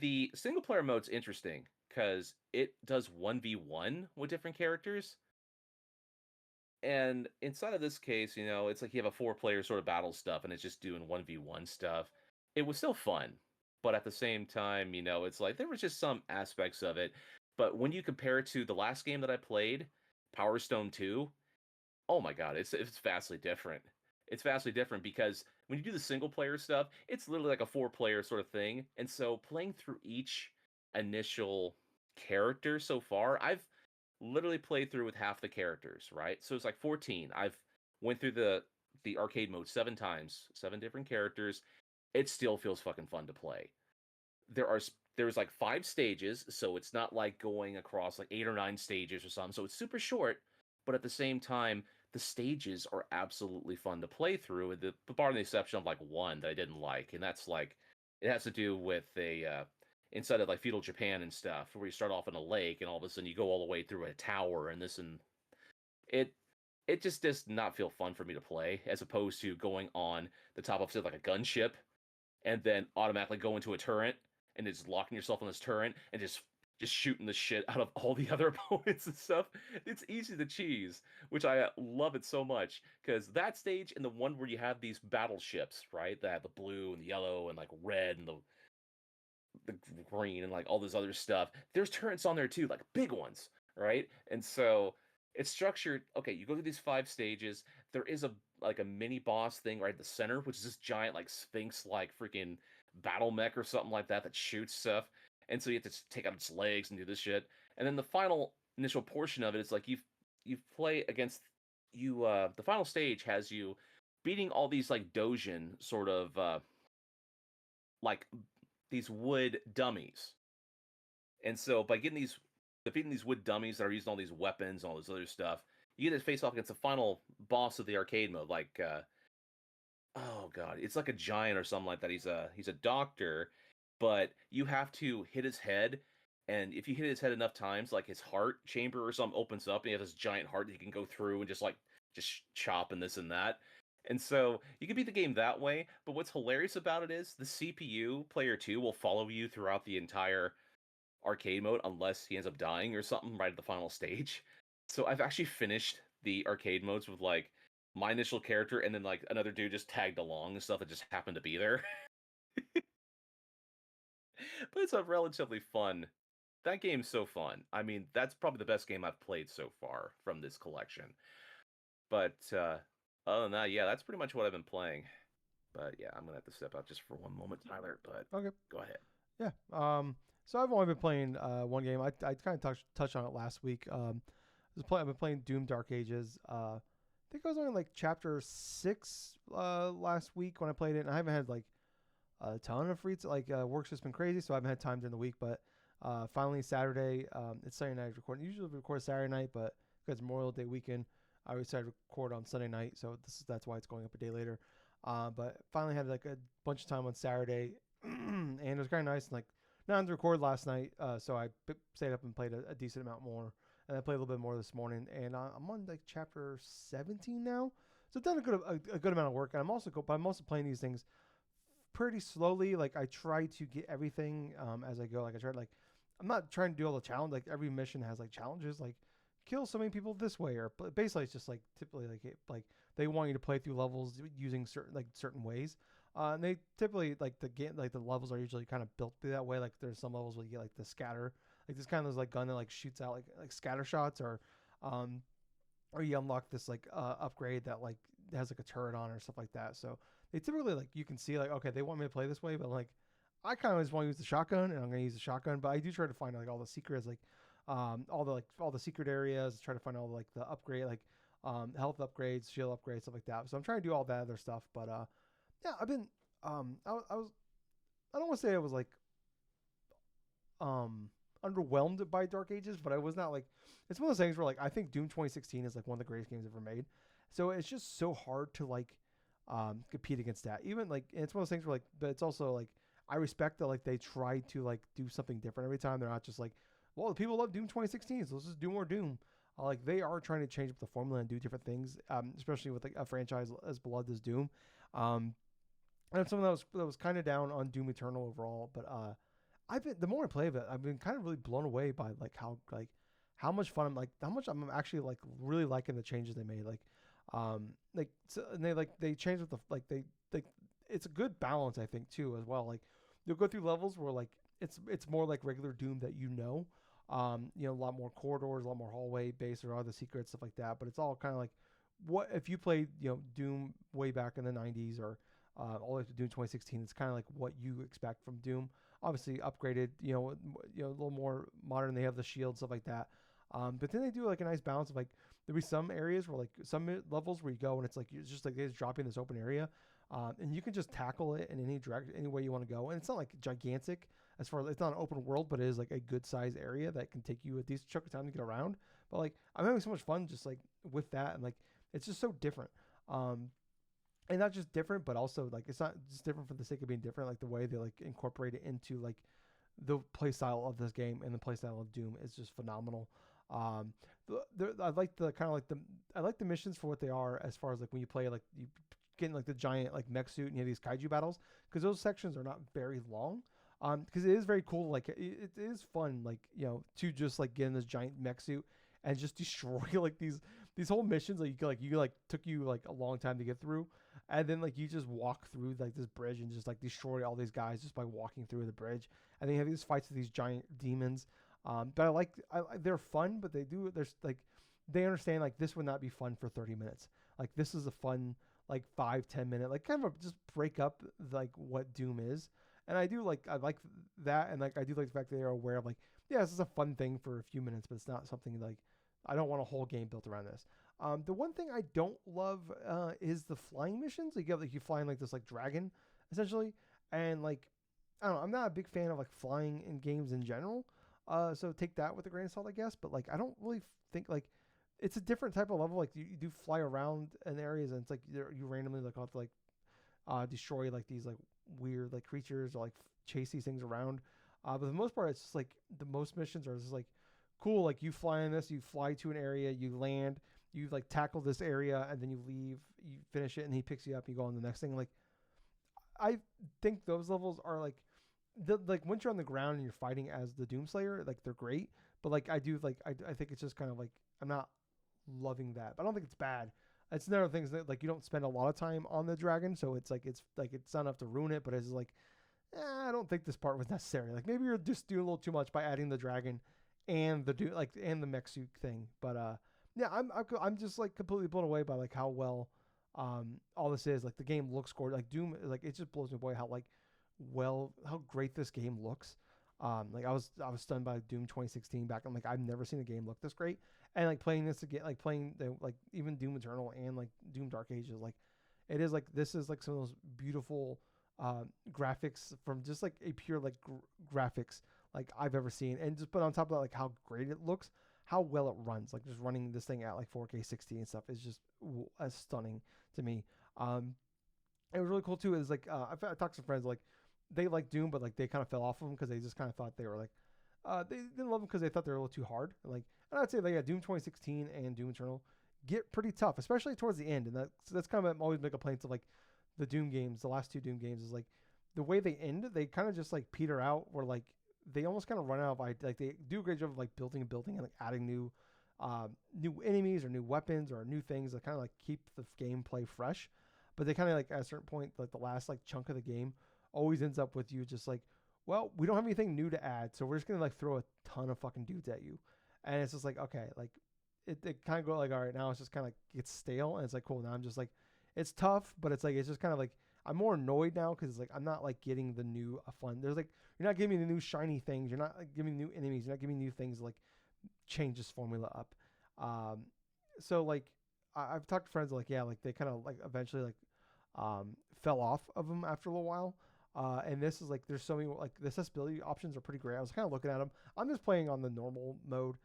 The single player mode's interesting because it does 1v1 with different characters. And inside of this case, it's like you have a four-player sort of battle stuff and it's just doing 1v1 stuff. It was still fun, but at the same time, it's like there was just some aspects of it. But when you compare it to the last game that I played, Power Stone 2, oh my god, it's vastly different. It's vastly different because when you do the single player stuff, it's literally like a four-player sort of thing. And so playing through each initial character so far, I've literally played through with half the characters, right? So it's like 14. I've went through the arcade mode 7 times, 7 different characters. It still feels fucking fun to play. There's like 5 stages, so it's not like going across like 8 or 9 stages or something. So it's super short, but at the same time, the stages are absolutely fun to play through. With the bar the exception of like one that I didn't like, and that's like it has to do with a inside of like feudal Japan and stuff, where you start off in a lake and all of a sudden you go all the way through a tower and this and it. It just does not feel fun for me to play, as opposed to going on the top of say like a gunship and then automatically go into a turret and just locking yourself on this turret and just shooting the shit out of all the other opponents and stuff. It's easy to cheese, which I love it so much because that stage and the one where you have these battleships, right? That have the blue and the yellow and like red and the green and like all this other stuff. There's turrets on there too, like big ones, right? And so it's structured. Okay, you go through these 5 stages. There is a mini boss thing right at the center, which is this giant like sphinx like freaking battle mech or something like that that shoots stuff. And so you have to take out its legs and do this shit. And then the final initial portion of it is like you play against you. The final stage has you beating all these like dojin sort of like these wood dummies. And so by defeating these wood dummies that are using all these weapons and all this other stuff, you get to face off against the final boss of the arcade mode. Like, oh god, it's like a giant or something like that. He's a doctor, but you have to hit his head, and if you hit his head enough times, like his heart chamber or something opens up, and you have this giant heart that you can go through and just chop and this and that. And so you can beat the game that way, but what's hilarious about it is the CPU player 2 will follow you throughout the entire arcade mode unless he ends up dying or something right at the final stage. So I've actually finished the arcade modes with like my initial character and then like another dude just tagged along and stuff that just happened to be there. But it's a relatively fun. That game's so fun. I mean, that's probably the best game I've played so far from this collection. But other than that, yeah, that's pretty much what I've been playing. But yeah, I'm gonna have to step out just for one moment, Tyler. But Okay. go ahead. Yeah. So I've only been playing one game. I kind of touched on it last week. I've been playing Doom Dark Ages. I think I was only like chapter 6 last week when I played it, and I haven't had like a ton of free work's just been crazy, so I haven't had time during the week. But finally Saturday, it's Saturday night recording. Usually we record Saturday night, but because Memorial Day weekend, I decided to record on Sunday night, so that's why it's going up a day later. But finally had like a bunch of time on Saturday, and it was kind of nice. And like not on the record last night, so I stayed up and played a decent amount more, and I played a little bit more this morning. And I'm on like chapter 17 now, so I've done a good amount of work. And I'm also playing these things pretty slowly. Like I try to get everything as I go. Like I'm not trying to do all the challenge. Like every mission has like challenges, like kill so many people this way, or basically it's just like typically like they want you to play through levels using certain ways. And they typically like the levels are usually kind of built through that way. Like there's some levels where you get like the scatter, like this kind of like gun that like shoots out like scatter shots, um, or you unlock this like upgrade that like has like a turret on or stuff like that. So they typically like you can see like okay they want me to play this way, but like I kind of just want to use the shotgun and I'm gonna use the shotgun. But I do try to find like all the secrets, like all the secret areas, try to find all like the upgrade like health upgrades, shield upgrades, stuff like that. So I'm trying to do all that other stuff. But yeah, I've been I was I don't want to say I was like underwhelmed by Dark Ages, but I was not like, it's one of those things where like I think Doom 2016 is like one of the greatest games ever made. So it's just so hard to like compete against that. Even like, and it's one of those things where like, but it's also like I respect that like they try to like do something different every time. They're not just like, well, the people love Doom 2016, so let's just do more Doom. Like they are trying to change up the formula and do different things, especially with like a franchise as beloved as Doom. Um, and it's something that was kind of down on Doom Eternal overall, but I've been the more I play of it, I've been kind of really blown away by how much fun I'm like, how much I'm actually like really liking the changes they made. Like so, and they changed with the like it's a good balance I think too as well. Like you'll go through levels where like it's more like regular Doom that you know. A lot more corridors, a lot more hallway based or other secrets, stuff like that. But it's all kind of like what if you played, Doom way back in the 90s or all the way to Doom 2016. It's kind of like what you expect from Doom. Obviously upgraded, a little more modern. They have the shield, stuff like that. But then they do like a nice balance of like there'll be some areas where like some levels where you go and it's like it's just like they just drop you in this open area, and you can just tackle it in any way you want to go. And it's not like gigantic as far as it's not an open world, but it is like a good size area that can take you a decent chunk of time to get around. But like I'm having so much fun just like with that, and like it's just so different. And not just different, but also like it's not just different for the sake of being different. Like the way they like incorporate it into like the play style of this game and the play style of Doom is just phenomenal. Um, I like the kind of like the I like the missions for what they are as far as like when you play like you get in like the giant like mech suit and you have these kaiju battles because those sections are not very long. Because it is very cool. Like it is fun. Like to just like get in this giant mech suit and just destroy like these whole missions like you like took you like a long time to get through, and then like you just walk through like this bridge and just like destroy all these guys just by walking through the bridge, and then you have these fights with these giant demons. But they're fun, but there's like they understand like this would not be fun for 30 minutes. Like this is a fun like 5-10 minute like kind of just break up like what Doom is. And I like that, and like I do like the fact that they're aware of like, yeah, this is a fun thing for a few minutes, but it's not something like I don't want a whole game built around this. The one thing I don't love is the flying missions. Like you fly in like this like dragon essentially, and like I don't know, I'm not a big fan of like flying in games in general. So take that with a grain of salt, I guess. But like I don't really think like it's a different type of level. Like you do fly around in areas, and it's like you randomly like have to like destroy like these like weird like creatures or like chase these things around. But for the most part, it's just like the most missions are just like cool. Like you fly in this, you fly to an area, you land, you like tackle this area, and then you leave, you finish it, and he picks you up, you go on the next thing. Like I think those levels are like once you're on the ground and you're fighting as the Doomslayer, like they're great. But like I do like I think it's just kind of like I'm not loving that, but I don't think it's bad. It's another thing that like you don't spend a lot of time on the dragon, so it's not enough to ruin it. But it's like I don't think this part was necessary. Like maybe you're just doing a little too much by adding the dragon and and the mech suit thing. But yeah, I'm just like completely blown away by like how well all this is. Like the game looks gorgeous. Like Doom, like it just blows me away how great this game looks. Like I was stunned by Doom 2016 back. I'm like I've never seen a game look this great. And like playing this again, like playing like even Doom Eternal and like Doom Dark Ages, like it is like this is like some of those beautiful graphics from just like a pure like graphics like I've ever seen. And just but on top of that, like how great it looks, how well it runs. Like just running this thing at like 4K 60 and stuff is just stunning to me. It was really cool too. Is like I talked to some friends like they like Doom, but like they kind of fell off of them because they just kind of thought they were like they didn't love them because they thought they were a little too hard. Like, and I'd say like yeah, Doom 2016 and Doom Eternal get pretty tough, especially towards the end. And that's kind of always my complaints of like the Doom games, the last two Doom games is like the way they end. They kind of just like peter out, where like they almost kind of run out of like they do a great job of like building a building and like adding new enemies or new weapons or new things that kind of like keep the gameplay fresh. But they kind of like at a certain point, like the last like chunk of the game always ends up with you just like, well, we don't have anything new to add, so we're just gonna like throw a ton of fucking dudes at you, and it's just like okay, like it kind of go like all right, now it's just kind of like gets stale, and it's like cool, now I'm just like it's tough, but it's like it's just kind of like I'm more annoyed now because it's like I'm not like getting the new fun. There's like you're not giving me the new shiny things, you're not like, giving me new enemies, you're not giving me new things like change this formula up. So like I've talked to friends like yeah, like they kind of like eventually like fell off of them after a little while. And this is like there's so many like the accessibility options are pretty great. I was kind of looking at them. I'm just playing on the normal mode,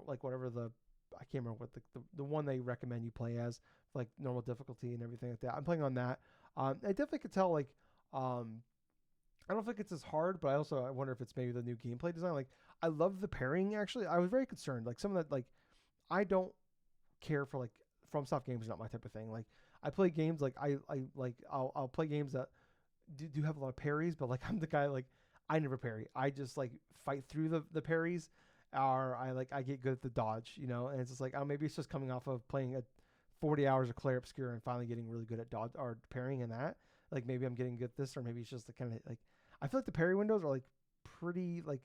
like whatever I can't remember what the one they recommend you play as, like normal difficulty and everything like that. I'm playing on that. I definitely could tell like I don't think it's as hard, but I wonder if it's maybe the new gameplay design. Like I love the pairing actually. I was very concerned. Like some of that like I don't care for like FromSoft games are not my type of thing. Like I play games like I'll play games that do have a lot of parries, but like I'm the guy like I never parry. I just like fight through the parries, or I get good at the dodge, you know. And it's just like maybe it's just coming off of playing 40 hours of Clair Obscure and finally getting really good at dodge or parrying in that. Like maybe I'm getting good at this, or maybe it's just the kind of like I feel like the parry windows are like pretty like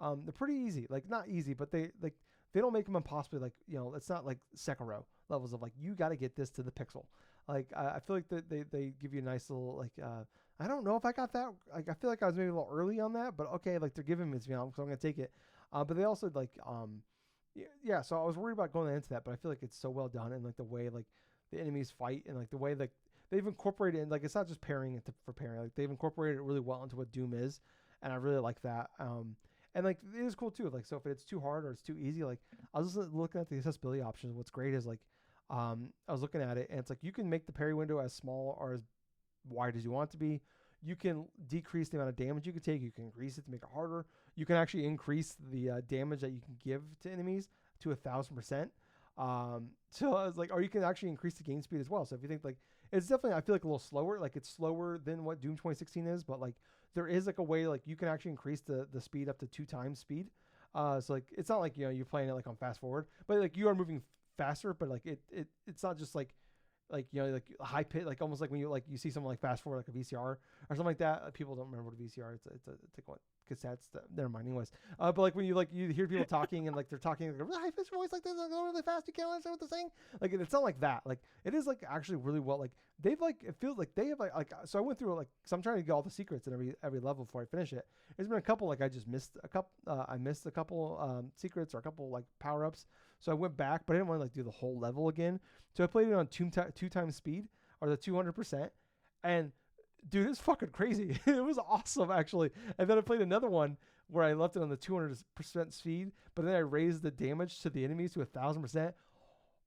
they're pretty easy. Like not easy, but they don't make them impossibly like it's not like Sekiro levels of like you got to get this to the pixel. Like I feel like they give you a nice little like I don't know if I got that. Like I feel like I was maybe a little early on that, but okay, like they're giving me, so I'm gonna take it. But they also like yeah. So I was worried about going into that, but I feel like it's so well done and like the way like the enemies fight and like the way like they've incorporated it, like it's not just pairing it for pairing. Like they've incorporated it really well into what Doom is, and I really like that. And like it is cool too. Like so if it's too hard or it's too easy, like I was just looking at the accessibility options. What's great is like I was looking at it and it's like you can make the parry window as small or as wide as you want it to be. You can decrease the amount of damage you can take. You can increase it to make it harder. You can actually increase the damage that you can give to enemies to 1,000%. So I was like, or you can actually increase the game speed as well. So if you think like, it's definitely, I feel like a little slower. Like it's slower than what Doom 2016 is, but like there is like a way like you can actually increase the speed up to 2 times speed. So like it's not like you're playing it like on fast forward, but like you are moving faster. But like it's not just like like high pit, like almost like when you see someone like fast forward like a VCR or something like that. People don't remember what a VCR. It's like what cassettes. Never mind. Anyways, but like when you hear people talking and like they're talking like a high pitched voice like this, like going really fast, you can't understand what they're saying. Like it's not like that. Like it is like actually really well. Like they've like it feels like they have like so I went through like so I'm trying to get all the secrets in every level before I finish it. There's been a couple like I just missed a couple. I missed a couple secrets or a couple like power ups. So I went back, but I didn't want to like do the whole level again. So I played it on two times speed or the 200%. And dude, it's fucking crazy. It was awesome actually. And then I played another one where I left it on the 200% speed, but then I raised the damage to the enemies to 1,000%.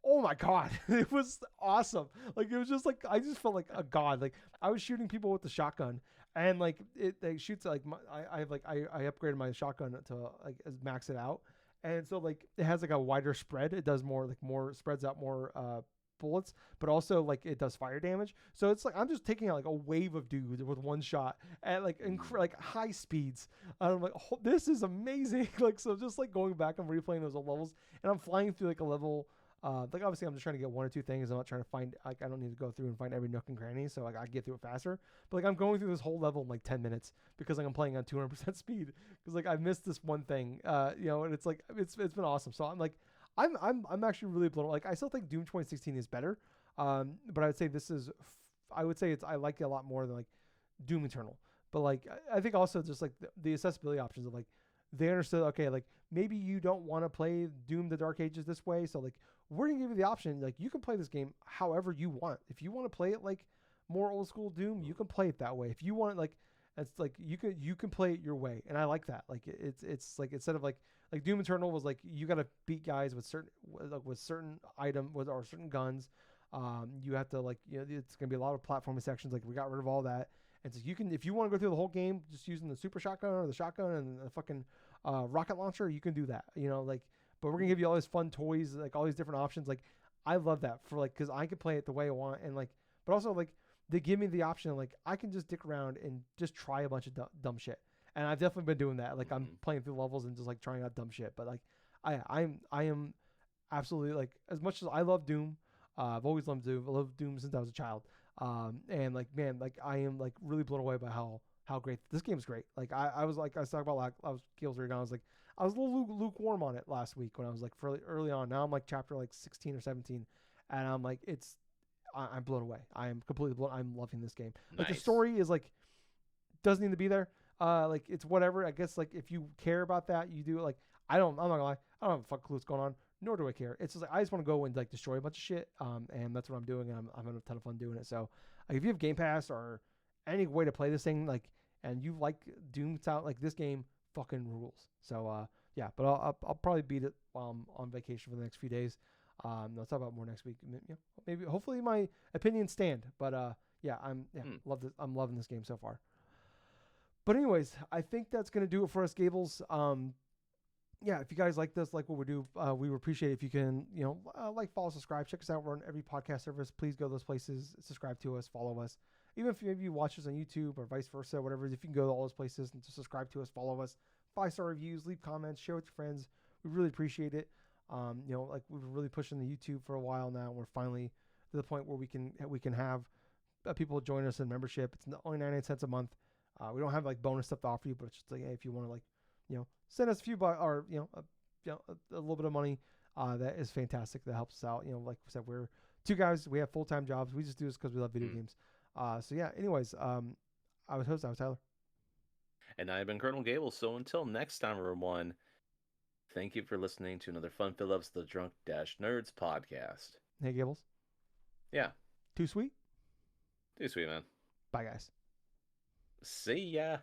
Oh my god, it was awesome. Like it was just like I just felt like a god. Like I was shooting people with the shotgun, and like it shoots like I upgraded my shotgun to like max it out, and so like it has like a wider spread. It does more spreads out more bullets, but also like it does fire damage. So it's like I'm just taking out like a wave of dudes with one shot at like like high speeds. I'm like, oh, this is amazing. Like so, just like going back and replaying those levels, and I'm flying through like a level. Like obviously I'm just trying to get one or two things. I'm not trying to find like I don't need to go through and find every nook and cranny, so like I get through it faster. But like I'm going through this whole level in like 10 minutes because like I'm playing on 200% speed because like I missed this one thing. And it's like it's been awesome. So I'm like I'm actually really blown. Like I still think Doom 2016 is better. But I would say this is I would say I like it a lot more than like Doom Eternal. But like I think also just like the accessibility options of like they understood okay like maybe you don't want to play Doom the Dark Ages this way, so like we're gonna give you the option like you can play this game however you want. If you want to play it like more old school Doom, you can play it that way. If you want it like it's like you can play it your way, and I like that. Like it's like instead of like Doom Eternal was like you gotta beat guys with certain item or certain guns. You have to like it's gonna be a lot of platforming sections. Like we got rid of all that, and so you can if you want to go through the whole game just using the super shotgun or the shotgun and the fucking rocket launcher, you can do that. Like. But we're gonna give you all these fun toys, like all these different options. Like, I love that for like, cause I can play it the way I want, and like, but also like they give me the option, like I can just dick around and just try a bunch of dumb shit. And I've definitely been doing that. Like I'm playing through levels and just like trying out dumb shit. But like, I am absolutely like as much as I love Doom, I've always loved Doom. I love Doom since I was a child. And like man, like I am like really blown away by how great this game is. Great. Like I was talking about like I was Gables and Tyler. I was a little lukewarm on it last week when I was like fairly early on. Now I'm like chapter like 16 or 17, and I'm like I'm blown away. I am completely blown. I'm loving this game. Like the story is like doesn't need to be there. Like it's whatever. I guess like if you care about that, you do. Like I'm not gonna lie. I don't have a fucking clue what's going on. Nor do I care. It's just like I just want to go and like destroy a bunch of shit. And that's what I'm doing. And I'm having a ton of fun doing it. So like, if you have Game Pass or any way to play this thing, like, and you like Doom style, like this game fucking rules. So yeah, but I'll probably beat it while I'm on vacation for the next few days. I'll talk about more next week. Maybe hopefully my opinions stand. But yeah, I'm loving this game so far. But anyways, I think that's gonna do it for us, Gables. Yeah, if you guys like this, like what we do, we would appreciate it if you can, like, follow, subscribe, check us out. We're on every podcast service. Please go to those places, subscribe to us, follow us. Even if maybe you watch us on YouTube or vice versa, whatever, if you can go to all those places and just subscribe to us, follow us, 5-star reviews, leave comments, share with your friends. We really appreciate it. Like we've been really pushing the YouTube for a while now. We're finally to the point where we can have people join us in membership. It's only 99 cents a month. We don't have like bonus stuff to offer you, but it's just like, hey, if you want to, like, send us a few or a little bit of money, that is fantastic. That helps us out. Like I said, we're two guys. We have full-time jobs. We just do this because we love video games. So yeah. Anyways, I was Tyler. And I've been Colonel Gable. So until next time, everyone, thank you for listening to another Fun Phillips, the Drunk-Nerds podcast. Hey, Gables. Yeah. Too sweet? Too sweet, man. Bye, guys. See ya.